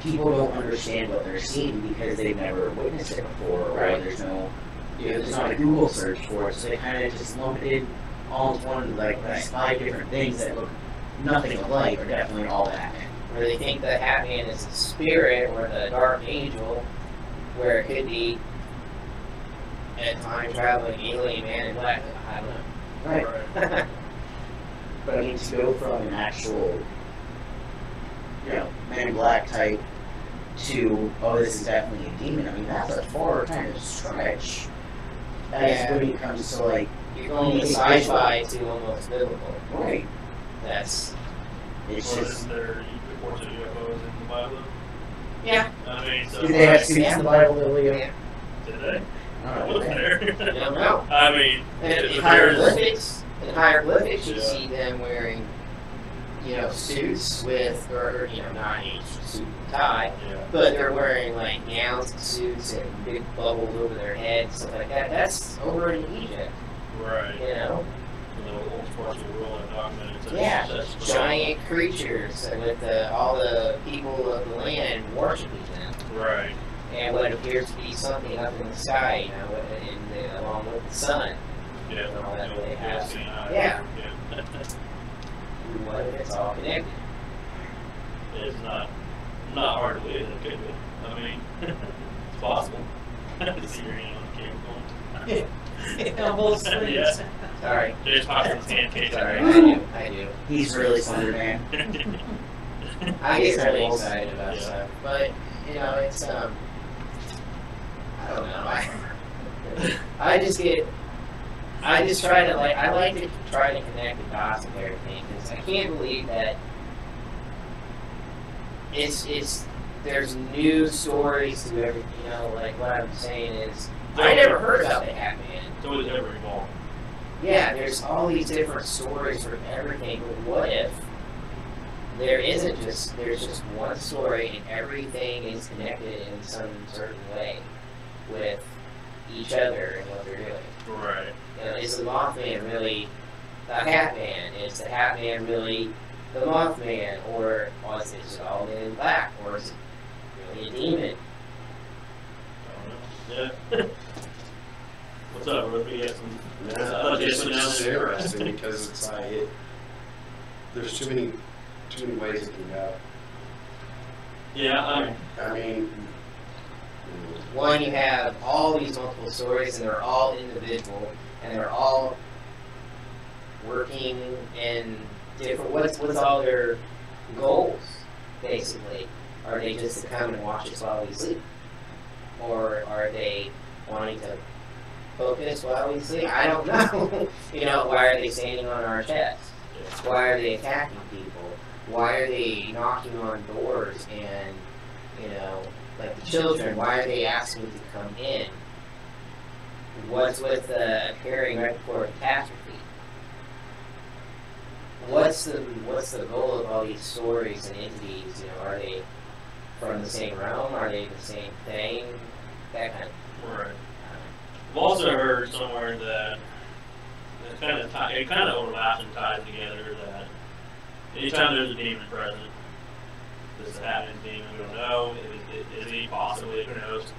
people don't understand what they're seeing because they've never witnessed it before, or there's no, there's not a Google search for it, so they kind of just lump it in all into one, like these 5 different things that look nothing alike are definitely all that. Or they think the Hat Man is the spirit or the dark angel, where it could be a time traveling alien Man in Black. I don't know. Right. But I mean, to go from an actual, Man in Black type to, oh, this is definitely a demon, I mean, that's a far kind of stretch. As when it comes to, like, You're going from sci-fi to almost biblical. right. It's Isn't there reports of UFOs in the Bible? Yeah. I mean, so Do they have suits in the Bible, Leo? Yeah. Did they? I I don't know. wasn't there. You don't know. I mean, In if hieroglyphics, you Yeah. see them wearing, suits with, or not a suit and tie, Yeah. but they're wearing like gowns and suits and big bubbles over their heads, stuff like that. That's over in Egypt, Right. The old parts of the world are documented. So Yeah, that's giant creatures with all the people of the land worshiping them, Right. and what appears to be something up in the sky, along with the sun. Yeah. And all that they have. Yeah. Yeah. Yeah. What if it's all connected? It's not hard to believe it could be. I mean, it's possible. See your hand on the camera going. On both screens. Yeah. Sorry. There's possible hand case. Sorry, I do. He's really slender, man. I get really excited about stuff, but it's I don't know. I just try to I like to try to connect the dots and everything, because I can't believe that there's new stories to everything. Like what I'm saying is I never heard about the Hat Man. It's always ever evolved. Yeah, there's all these different stories for everything, but what if there's just one story and everything is connected in some certain way with each other and what they're doing? Right. Is the Mothman really the Hat Man? Is the Hat Man really the Mothman? Or is it all Men in Black? Or is it really a demon? I don't know. Yeah. What's up, Ruth? We got some. It's just interesting because it's like there's too many ways it can go. Yeah. I mean, One, you have all these multiple stories, and they're all individual, and they're all working in different. What's all their goals, basically? Are they just to come and watch us while we sleep, or are they wanting to focus while we sleep? I don't know. Why are they standing on our chests? Why are they attacking people? Why are they knocking on doors and, like the children, why are they asking to come in? what's with the appearing right before catastrophe? What's the goal of all these stories and entities? You know, are they from the same realm? Are they the same thing? That kind of. Right. I've also heard somewhere that it kind of overlaps and ties together that anytime there's a demon present, this is happening demon, we don't know. Is he possibly? Who knows?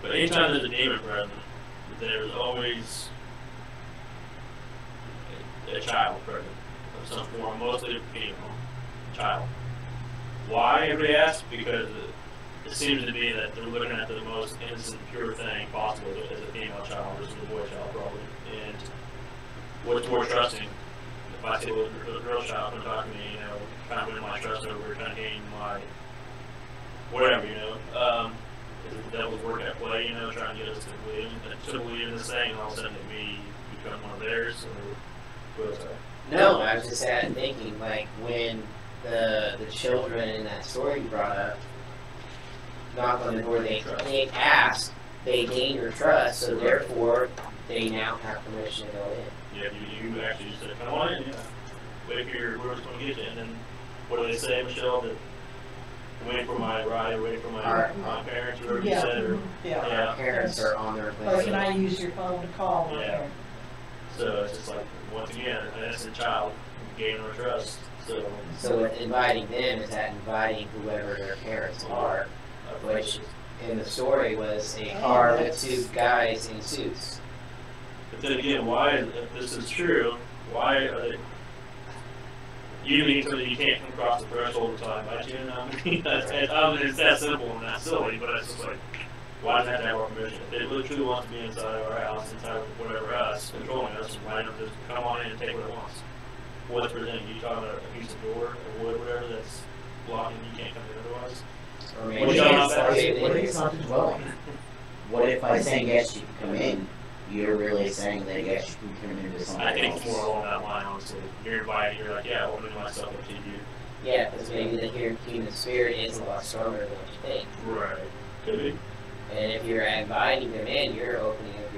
But anytime there's a demon present, there's always a child present of some form, mostly a female child. Why, everybody asks? Because it seems to be that they're looking at the most innocent, pure thing possible as a female child versus a boy child, probably. And what's more trusting? If I say, well, a girl child come talk to me, you know, trying to win my trust over, trying to gain my whatever, you know. Is it the devil's work at play, you know, trying to get us to believe in this thing, and all of a sudden we become one of theirs, or what else? No, I was just thinking, like, when the children in that story you brought up knock on the door, they ask, they gain your trust, so therefore they now have permission to go in. Yeah, you actually just said, come on in, yeah. Wait for your whoever's going to get you, and then what do they say, Michelle? That wait for my ride, or wait for my parents, or whatever you said, or Yeah. Our parents are on their Or way. can I use your phone to call my Yeah. parents? so it's just like once again, an innocent child gaining our trust. So with inviting them, is that inviting whoever their parents are, of which in the story was a car with two guys in suits. But then again, why, if this is true, why are they? You mean something you can't come across the threshold until I invite you in? I mean, it's that simple and that silly, but it's just like, why does that have to have our permission? If they really truly want to be inside of our house, inside of whatever us, controlling us, why don't they just come on in and take what it wants? What's presenting? You talking about a piece of door or wood, whatever that's blocking, you can't come in otherwise? Or What if it's not the dwelling? What if by saying yes you can come in, you're really saying that yes you can come into something I think else? it's more along that line, honestly. You're invited, you're like, yeah, I'll open myself up to you. Yeah, because maybe the human spirit is a lot stronger than what you think. Right. Could be. And if you're inviting them in, you're opening up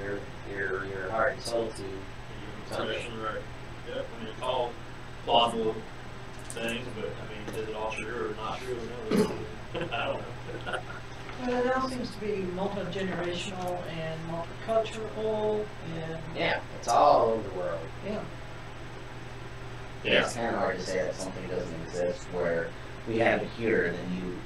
your heart and soul to something. Right. Yep. I mean, it's all plausible things, but I mean, is it all true or not true? No, I don't know. Well, it now seems to be multi-generational and multicultural and, Yeah, it's all over the world. yeah. Yeah, it's kind of hard to say that something doesn't exist where we have it here and then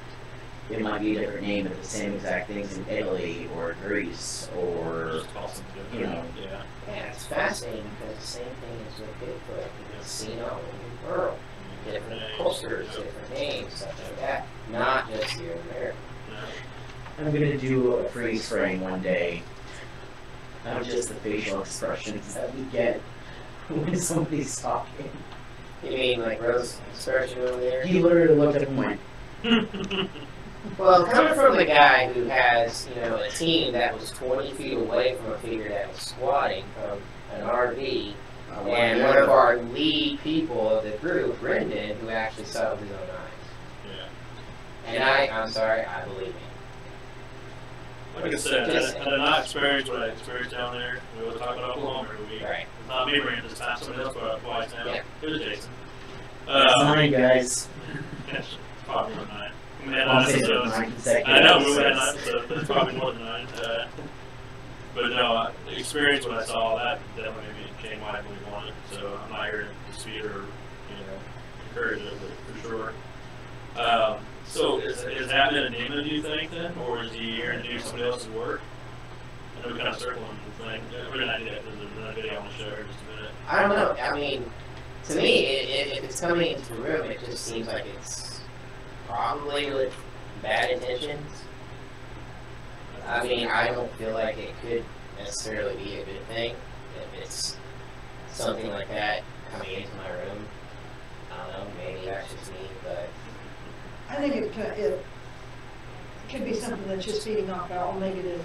it might be a different name but the same exact things in Italy or Greece or, Just call something you know. Yeah. Yeah, it's fascinating because the same thing is with Bigfoot. It's seen all over the world. Different cultures, different names, stuff like that. Not just here in America. I'm gonna do a freeze frame one day of just the facial expressions that we get when somebody's talking. You mean like Rose expression over there? He literally looked at him and went, Well, coming from the guy who has, you know, a team that was 20 feet away from a figure that was squatting from an RV, and one of our lead people of the group, Brendan, who actually saw it with his own eyes. Yeah. And I'm sorry, I believe me. Like I said, I did not experience what I experienced down there. We were talking about Oklahoma every week. Right. It's not me bringing it this time. Somebody else brought it twice now. Yeah. It was Jason. "That's 9 guys." Probably more than 9. We had I'll 9 say episodes. 9 consecutive I know we had 9 episodes. episodes, but it's probably more than 9. But no, the experience what I saw, that definitely became why I believe on it. So I'm not here to dispute or, encourage it, but for sure. So is that been a demon, do you think, then? Or is he here to do somebody else's work? I know we're kind of circling the thing. We're going to do that because there's another video I want to show here in just a minute. I don't know. I mean, to me, if it's coming into the room, it just seems like it's probably with bad intentions. I mean, I don't feel like it could necessarily be a good thing if it's something like that coming into my room. I don't know, maybe that's just me, but I think it could be something that's just feeding off all negative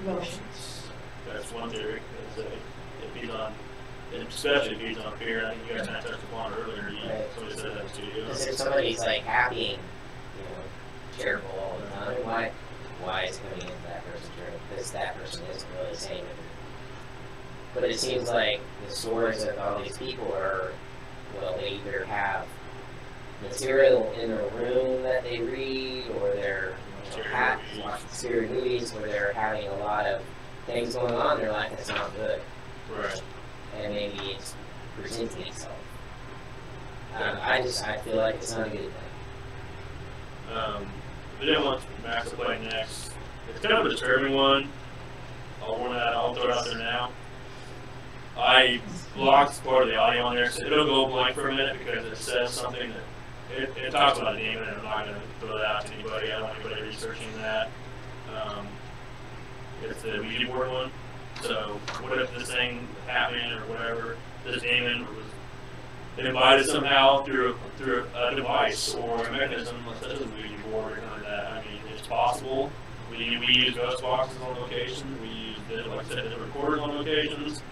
emotions. That's one theory. Is that if he's on, especially if he's on fear, I think you guys kind of touched upon it earlier. Right. Somebody said that to you. because if somebody's like happy and, cheerful all the time, why is it coming into that person's room? Because that person isn't really saying it. But it seems like the stories of all these people are, well, they either have material in their room that they read, or they're watching scary movies where they're having a lot of things going on in their life that's not good. Right. And maybe it's presenting itself. I feel like it's not a good thing. The video wants Max to play next. It's kind of a disturbing one. I'll warn that. I'll throw it out there now. I blocked part of the audio on there, so it'll go blank for a minute because it says something that it talks about a demon, and I'm not going to throw that out to anybody. I don't want anybody researching that. It's the Ouija board one. So what if this thing happened or whatever? This demon was invited somehow through a device or a mechanism such as a Ouija board or something like that. I mean, it's possible. We use ghost boxes on location. We use, like I said, the recorders on locations.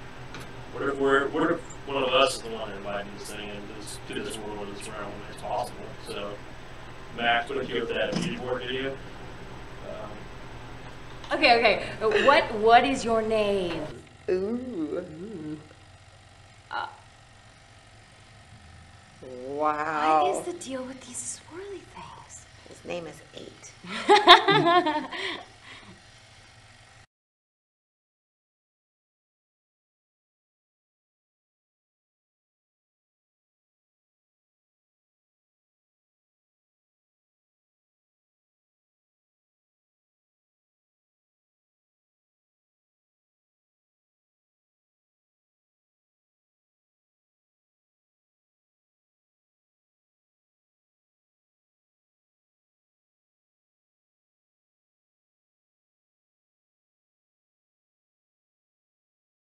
What if one of us is the one inviting this thing to this world or this realm? It's possible. So, Max, what did you with that Ouija board video? Okay. What is your name? Ooh. Wow. What is the deal with these swirly things? His name is 8.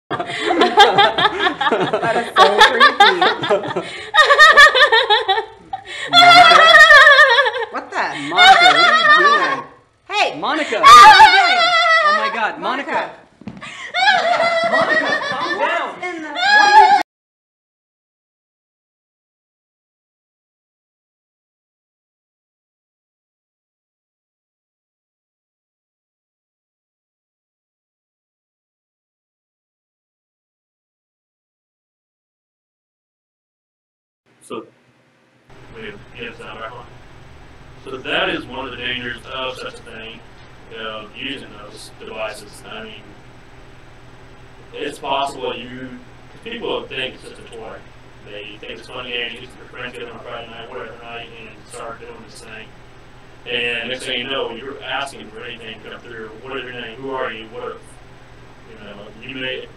That is so creepy. Monica? What the? Monica, what are you doing? Hey! Monica! What are you doing? Oh my god, Monica! Monica, calm down! In the... So, so that is one of the dangers of such a thing, using those devices. I mean, it's possible people think it's just a toy. They think it's funny, and their friends get on a Friday night, whatever night, and start doing this thing. And next thing you know, you're asking for anything to come through. What is your name? Who are you? What if, I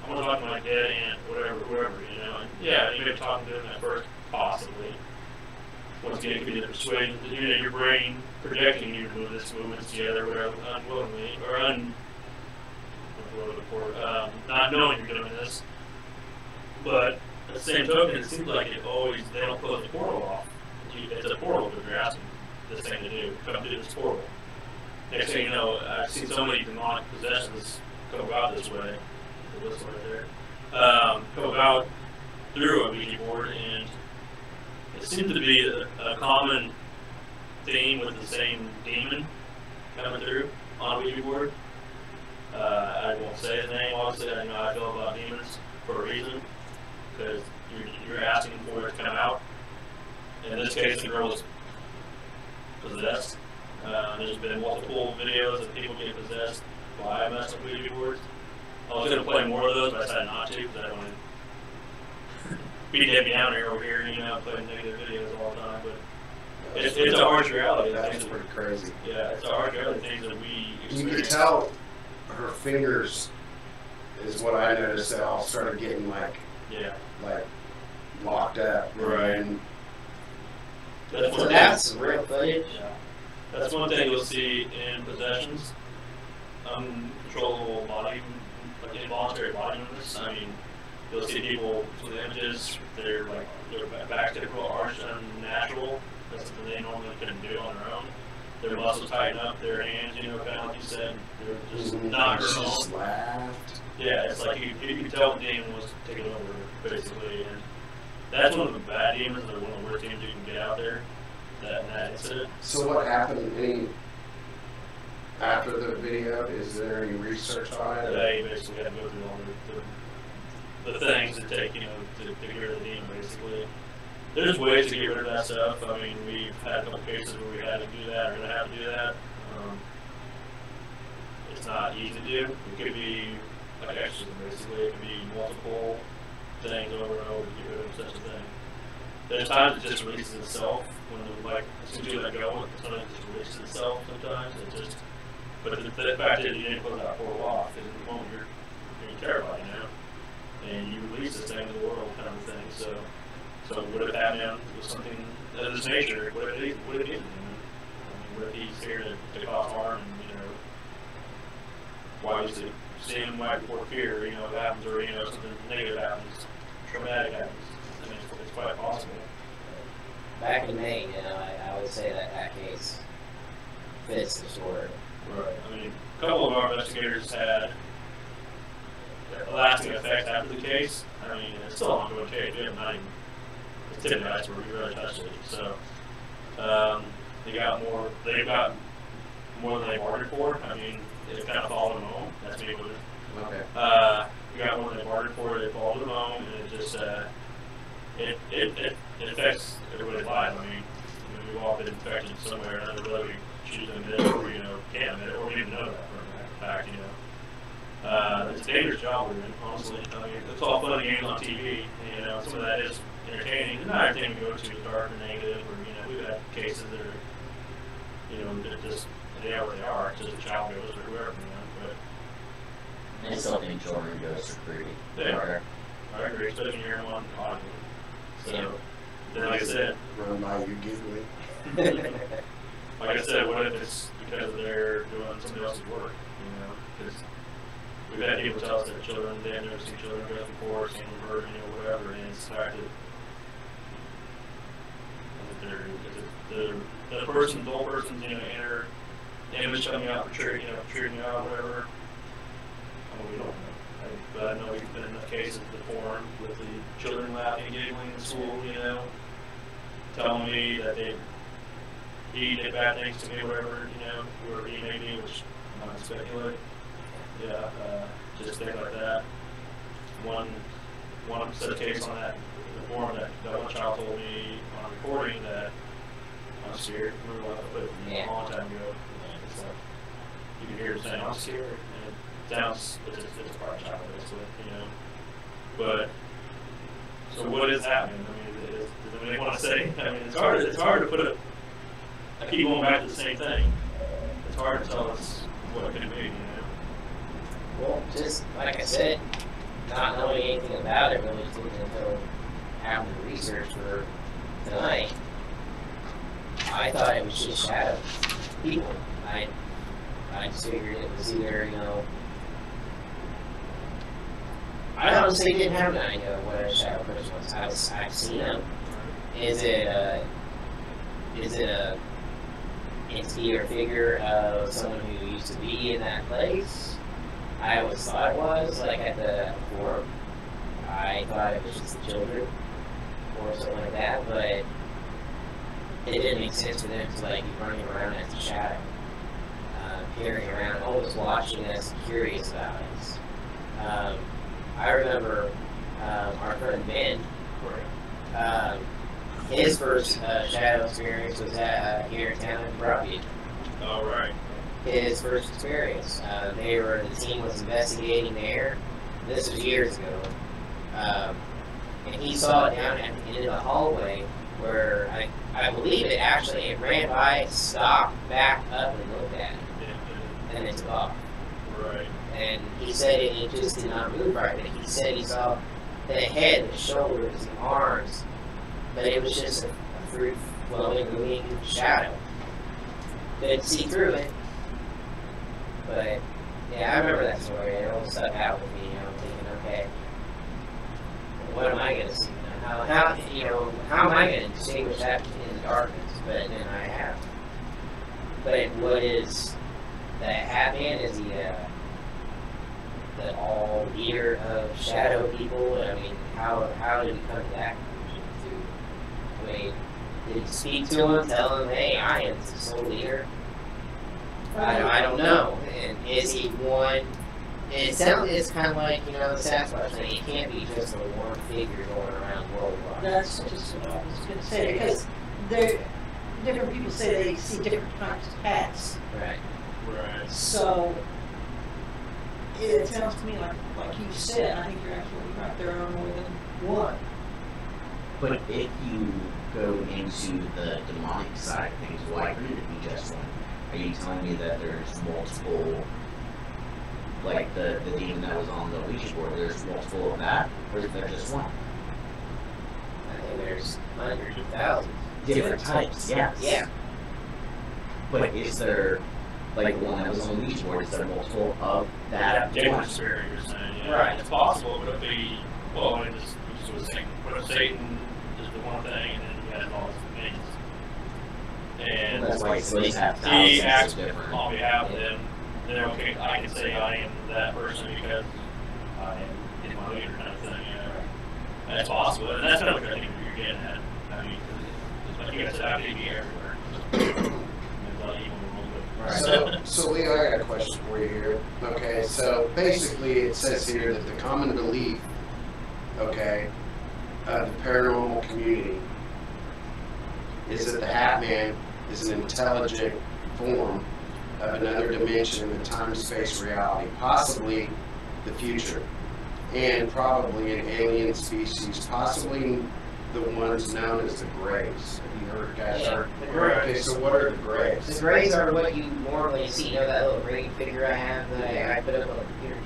want to talk to my dead aunt, whoever, and yeah, you may be talking to them at first, possibly. Once again, it could be the persuasion, your brain projecting you to move this movement together, whatever, unwillingly, or not knowing you're doing this. But at the same token, it seems like they don't close the portal off. It's a portal that you're asking this thing to do, come through this portal. Next thing you know, I've seen so many demonic possessions come about this way, the list right there, come about through a Ouija board, and it seems to be a common theme with the same demon coming through on a Ouija board. I won't say his name, obviously. I know how I feel about demons for a reason, because you're asking for it to come out. In this case, the girl was possessed. There's been multiple videos of people getting possessed by messed up Ouija boards. I was going to play more of those, but I decided not to, because I don't want to be Debbie Downer over here, playing negative videos all the time. But it's a harsh reality. That's pretty crazy. Yeah, it's a harsh reality. Things that we experience. You can tell her fingers is what I noticed, that all started getting like locked up. Right. And That's real footage. Yeah. That's one thing you'll see in possessions. Uncontrollable body, like involuntary body movements. I mean, you'll see people with images, their back to arch unnatural. That's something they normally couldn't do on their own. Their muscles tighten up, their hands, kind of like you said, they're just not just laughed. Yeah, it's like you can tell the demon was taking over, basically. And that's one of the bad demons, or one of the worst demons you can get out there. That incident. So what happened? After the video, is there any research on it? They basically had to go through all the things that take, to get rid of the demon, basically. There's ways to get rid of that stuff. I mean, we've had a couple cases where we had to do that, or going to have to do that. It's not easy to do. It could be like exorcism, basically. It could be multiple things over and over to get rid of such a thing. There's times it just releases itself when, as soon as you let go, sometimes it just releases itself sometimes. But the fact is, you didn't put that portal off, because at the moment you're terrified, and you release this thing to the world, kind of thing. So what if Batman was something of this nature? What if it is? What if he's here to cause harm? And why was it see him right before fear? If it happens, or something negative happens, traumatic happens. I mean, it's quite possible. Back in May, I would say that case fits the story. Right. I mean, a couple of our investigators had a lasting effect after the case. I mean, it's still an ongoing case. We have not even it's tip of the iceberg. We really touched it. So they've got more than they bartered for. I mean, they kind of followed them home. That's me with it. Okay. We got more than they bartered for. They followed them home, and it just it affects everybody's lives. I mean, we've all been infected somewhere or another, whether we choose to admit it or can't admit it, or we even know that for a fact. It's a dangerous job we're in, honestly. I mean, it's all fun and games on TV. Some of that is entertaining. Not everything we go to is dark or negative, or we've had cases that are, that just they are what they are. It's just a child goes or whoever, But it's something children go to creepy. Yeah, I agree. Especially when you're in one audience. So, then like I said, Run by you giggling. like I said, what if it's because they're doing somebody else's work? Because we've had people tell us that children, they have never seen children go before, seen them hurt, whatever, and it's the fact that the old person's, inner image coming out, protruding out, whatever. We don't know. But I know we've been in enough cases before with the children laughing and giggling in school, telling me that he did bad things to me, whatever, whoever he may be, which I'm not speculating. Yeah, just things like that. One set of case on that forum that one child told me on recording that I'm scared. Remember what I put it a long time ago. It's like, you can hear him saying, I'm scared. And it sounds, it's a part of child, basically, But, so what is happening? I mean, does anybody want to say? I mean, it's hard to put I keep going back to the same thing. It's hard to tell us what it could be, Well, just like I said, not knowing anything about it really didn't until having the research for tonight. I thought it was just shadow people. I just figured it was either, I honestly didn't have an idea of what a shadow person was. I've seen them. Is it a entity or figure of someone who used to be in that place? I always thought it was, like at the forum. I thought it was just the children or something like that, but it didn't make sense for them to be running around as a shadow, peering around, always watching us, curious about us. I remember our friend Ben. His first shadow experience was here in town in Broadview. All right. His first experience. The team was investigating there. This was years ago. And he saw it down at the end of the hallway where I believe it ran by, stopped, backed up, and looked at it. And then took off. Right. And he said it just did not move right. But he said he saw the head, the shoulders, the arms, but it was just a free-flowing, moving shadow. Couldn't see through it. But, yeah, I remember that story. It all stuck out with me, thinking, okay, what am I going to see now? How am I going to distinguish that in the darkness? But then I have. But what is the Hatman? Is he the all-leader of shadow people? I mean, how did he come to that conclusion? I mean, did he speak to him, tell him, hey, I am the sole leader? I don't know. And is he one It's kind of like, you know, the Sasquatch thing. It can't be just a one figure going around worldwide. That's just what I was gonna say, because different people say they see different types of hats. Right. Right. So, it sounds to me like you said, I think you're absolutely right, there are more than one. But if you go into the demonic side of things, why couldn't it be just one? Are you telling me that there's multiple, like the demon that was on the Ouija board, there's multiple of that? Or is there just one? I think there's hundreds of thousands. Different types, yes. Yeah. But is there, like the one that was on the Ouija board, is there multiple of that? Different spirit, you're saying, yeah. Right. It's possible, but it'd be, well, it just was saying, what if Satan is the one thing, and then you have all these things? And That's why slaves have he thousands acts of different. on behalf of them, then okay, I can say I am that person because I am my leader kind of thing, That's possible, and that's kind of what I think you're getting at. I mean, it's like you guys said, I could be everywhere. It's not even a little bit. So Leo, I got a question for you here. Okay, so basically it says here that the common belief, okay, of the paranormal community is that the Hat Man is an intelligent form of another dimension in the time-space reality, possibly the future, and probably an alien species, possibly the ones known as the Greys. Have you heard, guys? Yeah, Heard? the Greys. Okay, so what are the Greys? The Greys are what you normally see. You know that little green figure I have that I put up on the computer?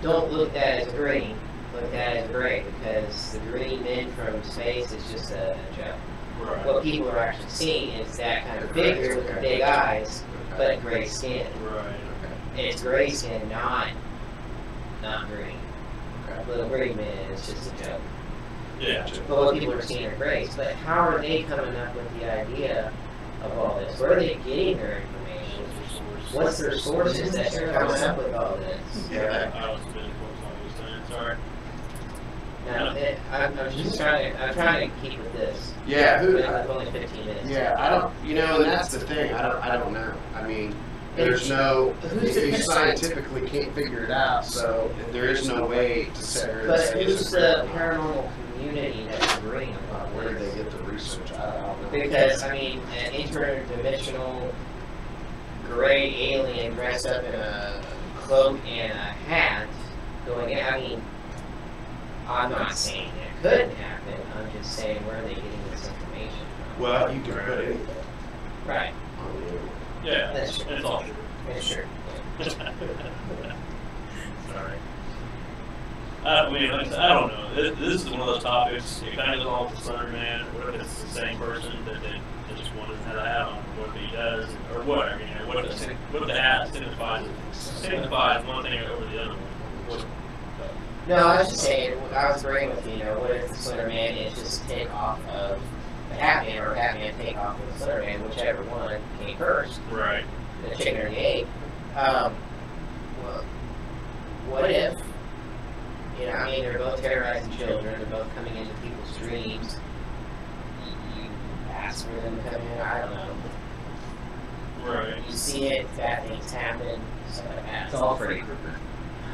Don't look at that as green. Look at that as gray, because the green men from space is just a joke. Right. What people are actually seeing is that kind of figure with the big eyes, but gray skin. Right. And it's gray skin, not green. Okay. Little green men is just a joke. Yeah. But what people are seeing are grays. But how are they coming up with the idea of all this? Where are they getting their information? What's their sources that they're coming up with all this? Yeah. I was a bit close on what you're saying, sorry. No, I'm just trying to keep with this. Yeah, With only 15 minutes. Yeah, I don't, you know, and that's the thing, I don't know. I mean, there's no, you scientifically can't figure it out, so there is no way to sit here and But say who's it's the paranormal community that's agreeing upon where did this? they get the research? I don't know. Because, I mean, an interdimensional gray alien dressed up in a cloak and a hat going in, I mean, I'm not saying it couldn't happen, I'm just saying where are they getting this information from? Well, you can put anything Right, on the internet. Yeah, That's true. it's all true. yeah, sure. Sorry. I mean, like I said, I don't know. This is one of those topics. It kind of goes all with the Slender Man. What if it's the same person that they just wanted to have a hat on? What if he does, or whatever? You know, what if the hat signifies one thing over the other one? No, I was just saying, I was agreeing with you, what if the Slender Man is just a takeoff of the Hat Man, or Hat Man takeoff of the Slender Man, whichever one came first, Right. the chicken or the egg. Well, what if, I mean, they're both terrorizing children, they're both coming into people's dreams. You ask for them to come in, I don't know. Right. You see it, bad things happen, stuff like that. It's all Freddy Krueger.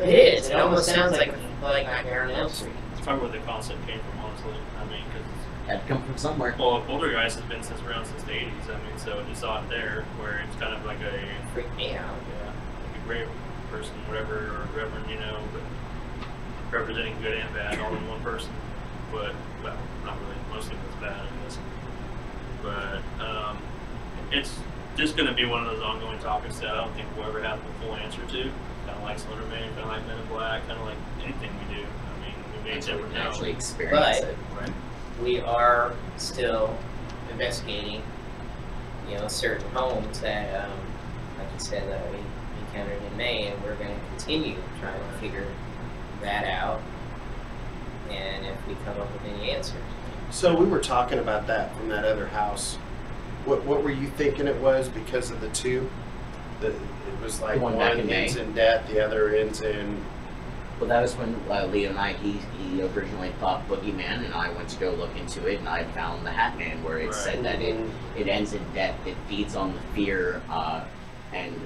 It is, it almost sounds like Nightmare on Elm Street. It's probably where the concept came from, honestly. I mean, because Had to come from somewhere. well, Poltergeist has been around since the 80s. I mean, so you saw it there, where it's kind of like a Freaked me out. like a great person, whatever, or reverend, but representing good and bad all in one person. But, well, not really. Mostly it's bad, I guess. But it's just going to be one of those ongoing topics that I don't think we'll ever have the full answer to. Kind of like Slender Man, kind of like Men in Black, kind of like anything we do. I mean, we may Until we never can know. actually experience But- it. Right. We are still investigating, certain homes that, like you said, that we encountered in May, and we're going to continue trying to figure that out, and if we come up with any answers. So we were talking about that from that other house. What were you thinking it was because of the two? It was like The one back in one May. ends in death, the other ends in. Well, that was when Leo and I, he originally thought Boogeyman, and I went to go look into it, and I found the Hat Man, where it Right. said that it ends in death, it feeds on the fear, and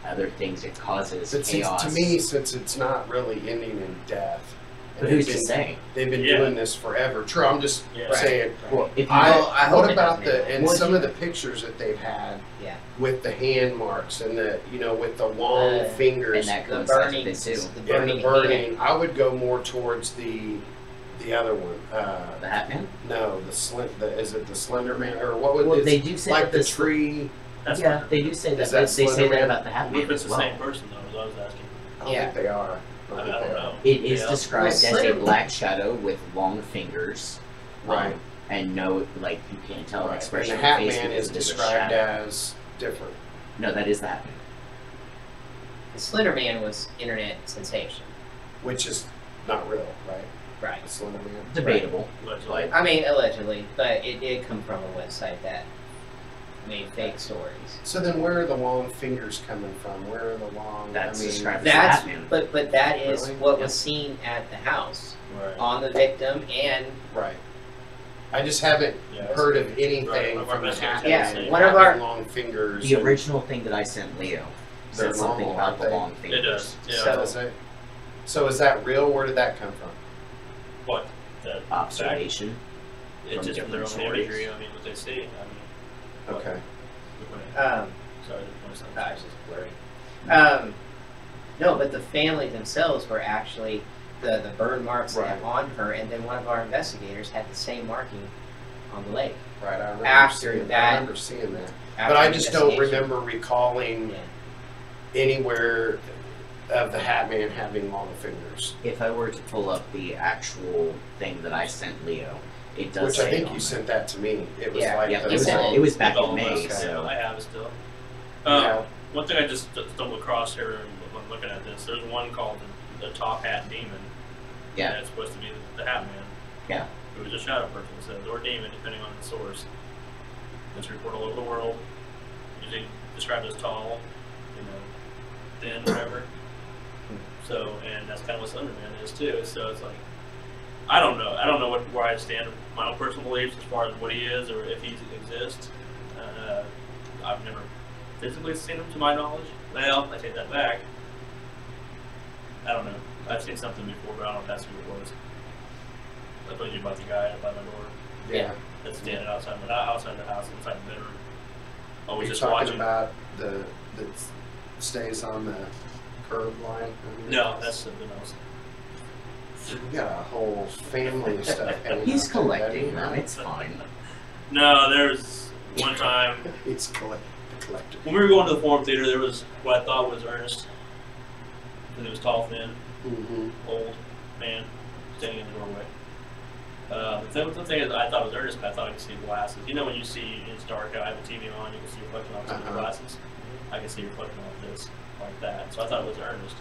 other things it causes But since, chaos. to me, since it's not really ending in death, But who's to say? They've been doing this forever. True, I'm just saying. Well, if you I hope what it about doesn't the end. and some of the pictures that they've had Yeah. with the hand marks and the with the long and fingers that The coincides burning, with it too. and the burning, I would go more towards the other one. The Hat Man? No, is it the Slender Man or what would Well, it's they do say like that the this- tree? That's Yeah, they do say that. Is that They say Slender that Man? about the Hat What Man if it's as the well. same person though? As I was asking. I don't Yeah. think they are. I think don't they know. It is Yeah. described as a Slender- black shadow with long fingers. Right. And no, like, you can't tell an Right. expression And the on Hat the face Man because is it is a described shadow. as different. No, that is the Hat Man. The Slender Man was internet sensation. Which is not real, right? Right. The Slender Man. Debatable. Allegedly. But I mean, allegedly, but it did come from a website that made fake stories. So then, where are the long fingers coming from? Where are the long? That's I mean, described as That's the Hat Man. but that is Really? what Yeah. was seen at the house Right. on the victim and right. I just haven't Yeah. heard of anything Right. One of our from the best Hat guys Yeah, Man one of having our- long fingers. The and- original thing that I sent Leo They're said something normal, about aren't the they? long It fingers. does. Yeah. So- Does it? So is that real? Where did that come from? What? That Observation. It's from just from their own different imagery. stories. I mean, what they see. I mean. Okay. sorry, Sorry, it's just blurry. No, but the family themselves were actually the burn marks Right. on her, and then one of our investigators had the same marking on the leg. Right. I remember After seeing that- I remember seeing that. After But I the just don't investigation. remember recalling Yeah. anywhere of the Hat Man having long fingers. If I were to pull up the actual thing that I sent Leo, it does Which say I think on you there. sent that to me. It was Yeah, like Yeah, the it was, sent long- it was back All in of May, us, so I have it still. Yeah. One thing I just stumbled across here when looking at this, there's one called the Top Hat Demon. yeah, That's supposed to be the Hat Man. yeah. It was a shadow person, it says, or demon, depending on the source. It's reported all over the world. Usually described as tall, thin, whatever. So, and that's kind of what Slenderman is too. So it's like, I don't know. I don't know where I stand in my own personal beliefs as far as what he is or if he exists. I've never physically seen him to my knowledge. Well, I take that back. I don't know. I've seen something before, but I don't know if that's who it was. I told you about the guy by my door Yeah. that's standing outside, but not outside the house, inside the bedroom. Are Always you just talking watching. about that stays on the curb line? No, that's something else. We got a whole family of stuff. hanging He's out there, collecting doesn't them. he? It's fine. No, there's one time He's collector. when we were going to the Forum Theater, there was what I thought was Ernest. And he was tall, thin, Mm-hmm. old man standing in the doorway. The thing is, I thought it was Ernest, but I thought I could see glasses. You know, when you see it's dark, I have a TV on, you can see reflecting off some of the glasses. I can see reflecting off this like that. So I thought it was Ernest.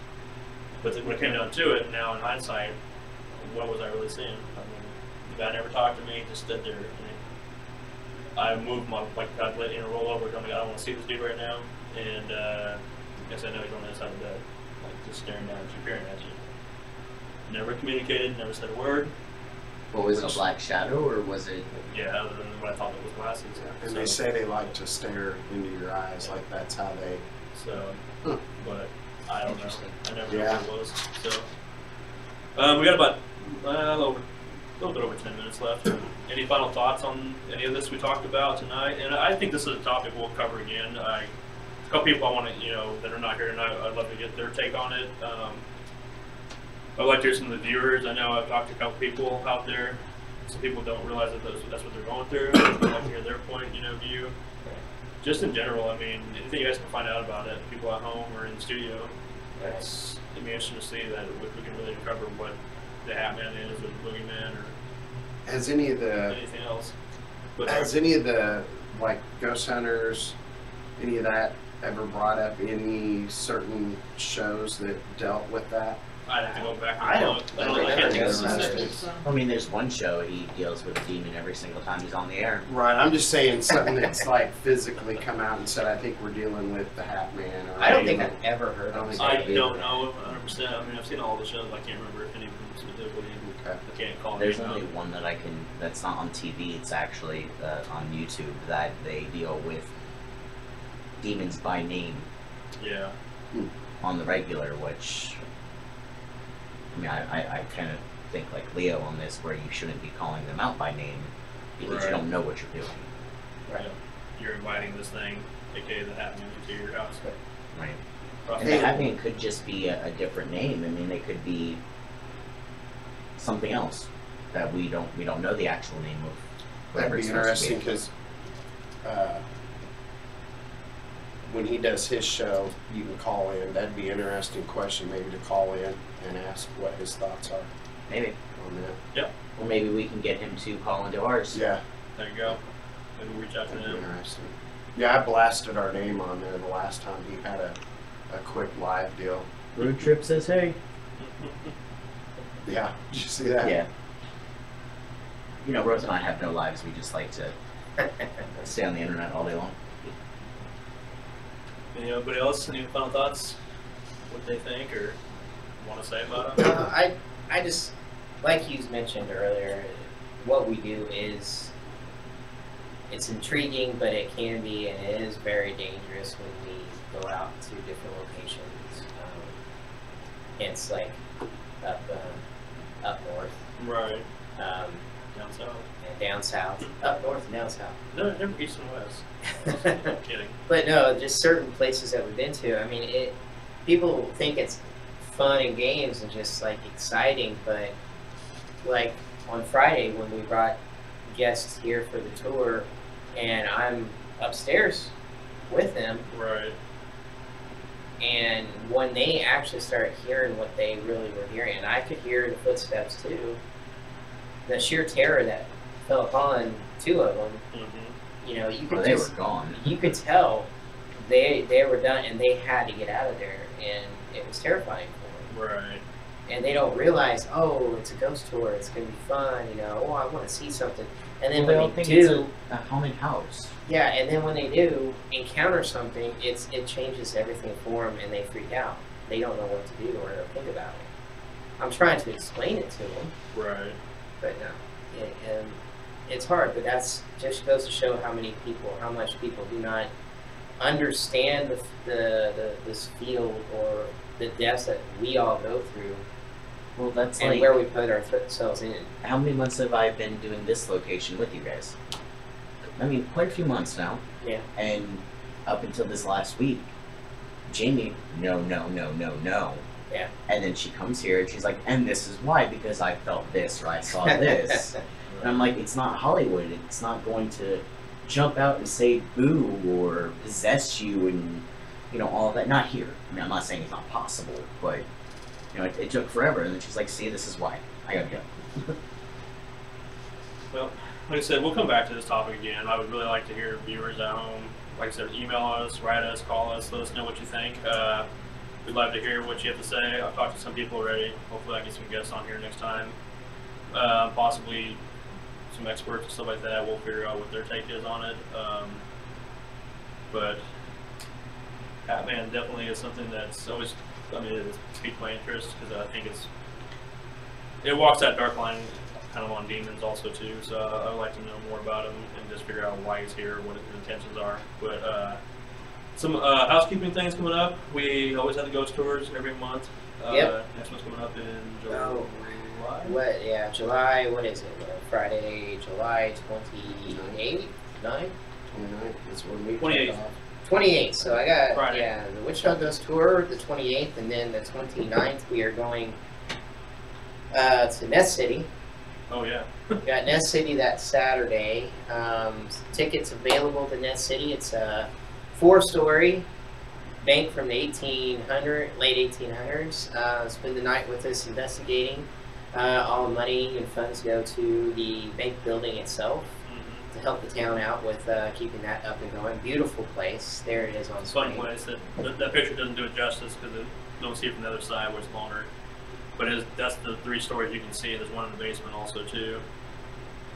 But when it came down to it, now in hindsight, what was I really seeing? I mean, the guy never talked to me, just stood there. I moved my I'd let roll over. I'm like, I don't want to see this dude right now. And I guess I know he's on the other side of the bed, like just staring down at you, peering at you. Never communicated, never said a word. What was it, a black shadow, or was it? Yeah, other than what I thought it was glasses. And So- they say they like to stare into your eyes, like that's how they. So, Huh. but I don't know. I never Yeah. knew what it was. So, we got about a little bit over 10 minutes left. Any final thoughts on any of this we talked about tonight? And I think this is a topic we'll cover again. A couple people I want to, that are not here tonight, I'd love to get their take on it. I'd like to hear some of the viewers. I know I've talked to a couple people out there. Some people don't realize that that's what they're going through. I'd like to hear their point, view. Just in general, I mean, anything you guys can find out about it, people at home or in the studio, it'd be interesting to see that if we can really uncover what the Hat Man is, or the Boogeyman, or Has any of the anything else. But Has any of the like ghost hunters, any of that ever brought up any certain shows that dealt with that? I'd have to go back and I don't- look. I don't I can't think of remember. specifics. I mean, there's one show he deals with a demon every single time he's on the air. Right. I'm just saying something that's like physically come out and said, I think we're dealing with the Hat Man. Or I don't think I've ever heard I don't of think it. I don't know 100%. I mean, I've seen all the shows, but I can't remember if any of them specifically. Okay. I can't call There's names only out. one that I can, that's not on TV, it's actually on YouTube, that they deal with demons by name. Yeah. on the regular, which, I mean, I kind of think like Leo on this, where you shouldn't be calling them out by name because you don't know what you're doing. Right. You're inviting this thing, aka the Hat Man, into your house. Right. Right. And the Hat Man could just be a different name. I mean, it could be something else that we don't know the actual name of. That'd whatever be it's supposed to interesting because when he does his show, you can call in. That'd be an interesting question, maybe to call in and ask what his thoughts are Maybe. on that. Yep. Or maybe we can get him to call into ours. Yeah, There you go. Maybe we'll reach out to that'd be him. interesting. Yeah, I blasted our name on there the last time he had a quick live deal. Road Trip says hey. Yeah, did you see that? Yeah. You know, Rose and I have no lives. We just like to stay on the internet all day long. Anybody else? Any final thoughts? What they think or want to say about it? I just, like you mentioned earlier, what we do is, it's intriguing, but it can be and it is very dangerous when we go out to different locations. It's like up north. Right. Um, Down south. and down south. Up north and down south. No, never east and west. I'm kidding. But no, just certain places that we've been to. I mean, people think it's fun and games and just like exciting, but like on Friday when we brought guests here for the tour, and I'm upstairs with them, Right. and when they actually started hearing what they really were hearing, and I could hear the footsteps too, the sheer terror that fell upon two of them. Mm-hmm. You know, you could Well, they were gone. You could tell they were done, and they had to get out of there, and it was terrifying for them. Right. And they don't realize, oh, it's a ghost tour, it's gonna be fun, you know. Oh, I want to see something. And then Well, when they think do, it's a haunted house. yeah, and then when they do encounter something, it changes everything for them, and they freak out. They don't know what to do or think about it. I'm trying to explain it to them, Right. but no, it's hard. But that's just goes to show how much people do not understand this field or the depths that we all go through, Well, that's and like, where we put ourselves in. how many months have I been doing this location with you guys? I mean, quite a few months now. Yeah. And up until this last week, Jamie, no. Yeah. And then she comes here and she's like, and this is why, because I felt this or I saw this. And I'm like, it's not Hollywood. It's not going to jump out and say boo or possess you and, you know, all of that. Not here. I mean, I'm not saying it's not possible, but, you know, it took forever. And then she's like, see, this is why. I gotta go. Well, like I said, we'll come back to this topic again. I would really like to hear viewers at home. Like I said, email us, write us, call us, let us know what you think. We'd love to hear what you have to say. I've talked to some people already. Hopefully I get some guests on here next time. Possibly some experts and stuff like that. We'll figure out what their take is on it. But Hat Man definitely is something that's always, I mean, it's piqued my interest because I think it walks that dark line kind of on demons also too. So I would like to know more about him and just figure out why he's here, what his intentions are. But some housekeeping things coming up. We always have the ghost tours every month. Yep. Next one's coming up in July. Oh, what? Yeah, July. What is it? Friday, July 28th, 9th? 29th is when we 28th. cut off. 28th. So I got Friday. yeah the Wichita Ghost Tour the 28th, and then the 29th we are going to Nest City. Oh yeah. We got Nest City that Saturday. Tickets available to Nest City. It's a 4-story bank from the late 1800s. Spend the night with us investigating. All the money and funds go to the bank building itself to help the town out with keeping that up and going. Beautiful place. There it is on Fun screen. place. That picture doesn't do it justice because you don't see it from the other side where it's longer. But that's the 3 stories you can see. There's one in the basement also too.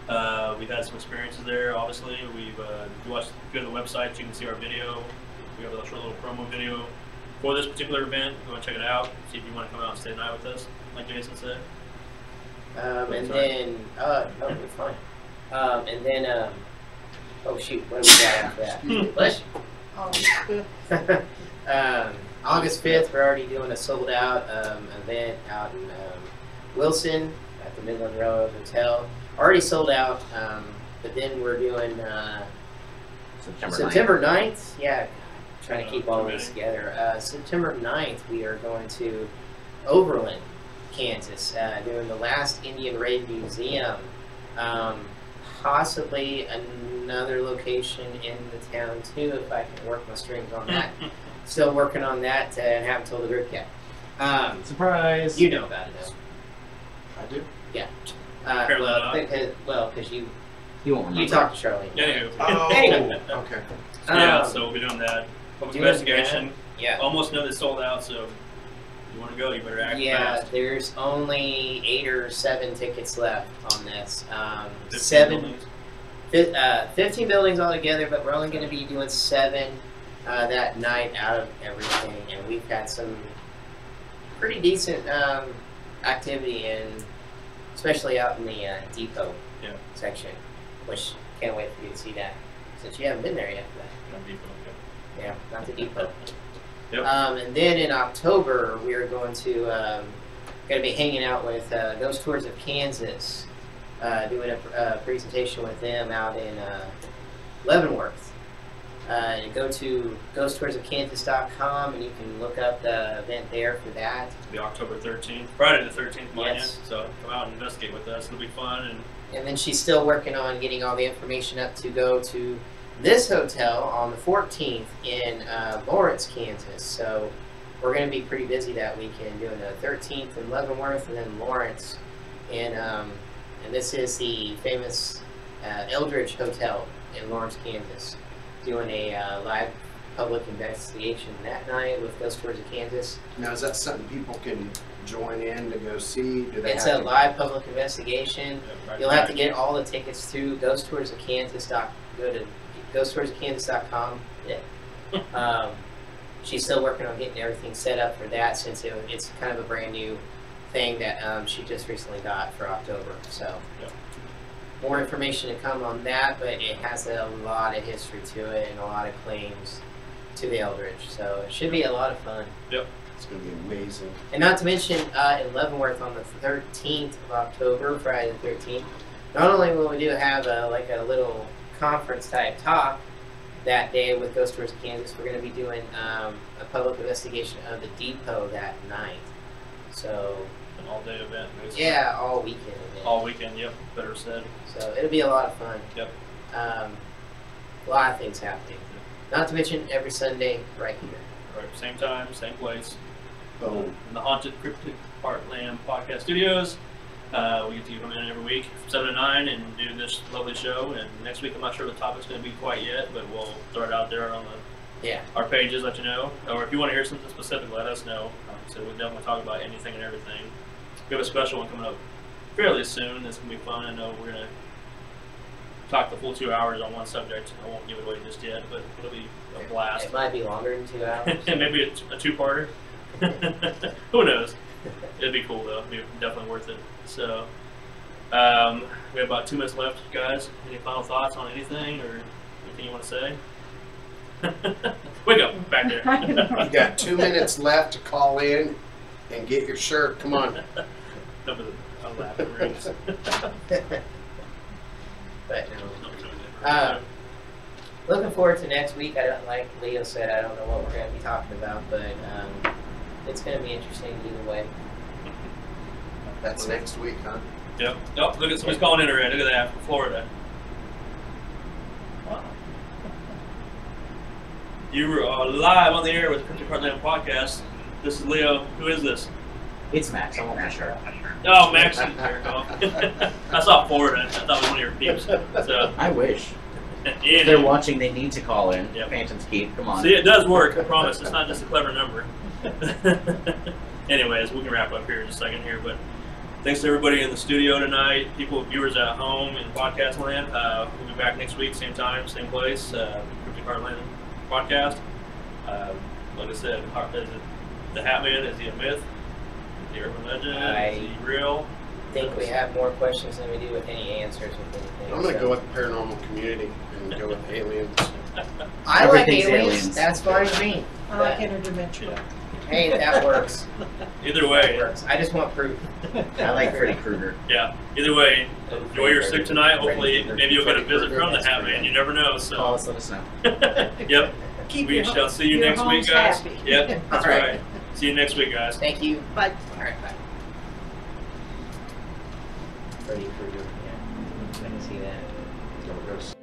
We've had some experiences there. Obviously, if you go to the website, you can see our video. We have a short little promo video for this particular event. Go and check it out. See if you want to come out and stay the night with us, like Jason said. And then no, we're fine. And then oh shoot, what do we got after that? Bless you. August 5th, we're already doing a sold-out event out in Wilson at the Midland Railroad Hotel. Already sold out, but then we're doing September 9th. Yeah, trying to keep all this together. September 9th, we are going to Overland, Kansas, doing the last Indian Raid Museum. Possibly another location in the town too, if I can work my strings on that. Still working on that and haven't told the group yet. Surprise! You know about it though. I do. Yeah. Apparently not. Because you won't you talked to Charlene. Yeah. Oh, Anyway. okay. Yeah, so we'll be doing that. Public Doing investigation. that, yeah. Almost know it's sold out, so if you want to go, you better act Yeah, fast. there's only 8 or 7 tickets left on this. 15 15 buildings altogether, but we're only going to be doing 7 that night out of everything, and we've had some pretty decent activity, especially out in the depot section, which can't wait for you to see that, since you haven't been there yet. Yeah, not the depot. Yep. And then in October, we are going to be hanging out with Ghost Tours of Kansas, doing a presentation with them out in Leavenworth. Go to ghosttoursofkansas.com and you can look up the event there for that. It'll be October 13th, Friday the 13th, Yes. So come out and investigate with us. It'll be fun. And then she's still working on getting all the information up to go to this hotel on the 14th in Lawrence, Kansas. So we're going to be pretty busy that weekend, doing the 13th in Leavenworth and then Lawrence. And this is the famous Eldridge Hotel in Lawrence, Kansas, doing a live public investigation that night with Ghost Tours of Kansas. Now, is that something people can join in to go see? Do they It's have a to... live public investigation. You'll have to get all the tickets through Go to ghosttoursofkansas.com. Yeah. She's still working on getting everything set up for that, since it's kind of a brand new thing that she just recently got for October. So more information to come on that, but it has a lot of history to it and a lot of claims to the Eldridge. So it should be a lot of fun. Yep. It's going to be amazing. And not to mention, in Leavenworth on the 13th of October, Friday the 13th, not only will we have like a little conference type talk that day with Ghost Tours of Kansas, we're going to be doing a public investigation of the depot that night. So An all-day event, basically. yeah, all weekend event. All weekend, yep. Better said. So it'll be a lot of fun. Yep. A lot of things happening. Not to mention every Sunday right here. Right, same time, same place. Boom. In the haunted Cryptic Heartland podcast studios. We get to come in every week from 7 to 9 and do this lovely show. And next week, I'm not sure the topic's going to be quite yet, but we'll throw it out there on our pages, let you know. Or if you want to hear something specific, let us know. So we'll definitely talk about anything and everything. We have a special one coming up fairly soon. That's going to be fun. I know we're going to talk the full 2 hours on one subject. I won't give it away just yet, but it'll be a blast. It might be longer than 2 hours. And maybe a two-parter. Who knows? It'd be cool though. It'd be definitely worth it. So we have about 2 minutes left, guys. Any final thoughts on anything or anything you want to say? Wake up back there. You got 2 minutes left to call in and get your shirt. Come on. I'll laugh at rings. But no. Looking forward to next week. I don't, like Leo said, I don't know what we're going to be talking about, but it's going to be interesting either way. That's next week, huh? Yep. Oh, look at somebody's calling in already. Look at that, from Florida. Wow. You are live on the air with the Cryptic Heartland podcast. This is Leo. Who is this? It's Max. I won't be sure. Oh, Max. There you go. I saw Florida. I thought it was one of your peeps. So. I wish. Yeah, if they're watching, they need to call in. Yep. Phantom's Keep. Come on. See, it does work. I promise. It's not just a clever number. Anyways, we can wrap up here in just a second here. But thanks to everybody in the studio tonight, people, viewers at home in podcast land. We'll be back next week, same time, same place. Cryptic Heartland podcast. Like I said, is it the Hat Man? Is he a myth? Is he urban legend? Is he real? think we have more questions than we do with any answers with anything. I'm gonna so. go with the paranormal community and go with aliens. I like Everything's aliens. aliens. That's fine with me. I like interdimensional. Hey, that works. Either That way, works. I just want proof. I like Freddy Krueger. yeah. Either way, enjoy your stick tonight. Hopefully, maybe you'll get a visit from the Hat Man. You never know. Call So, us, let us know. yep. Keep We your shall see you your next week, homes guys. happy. Yep, that's All right. right. See you next week, guys. Thank you. Bye. All right, bye. Freddy Krueger. Yeah. I can see that.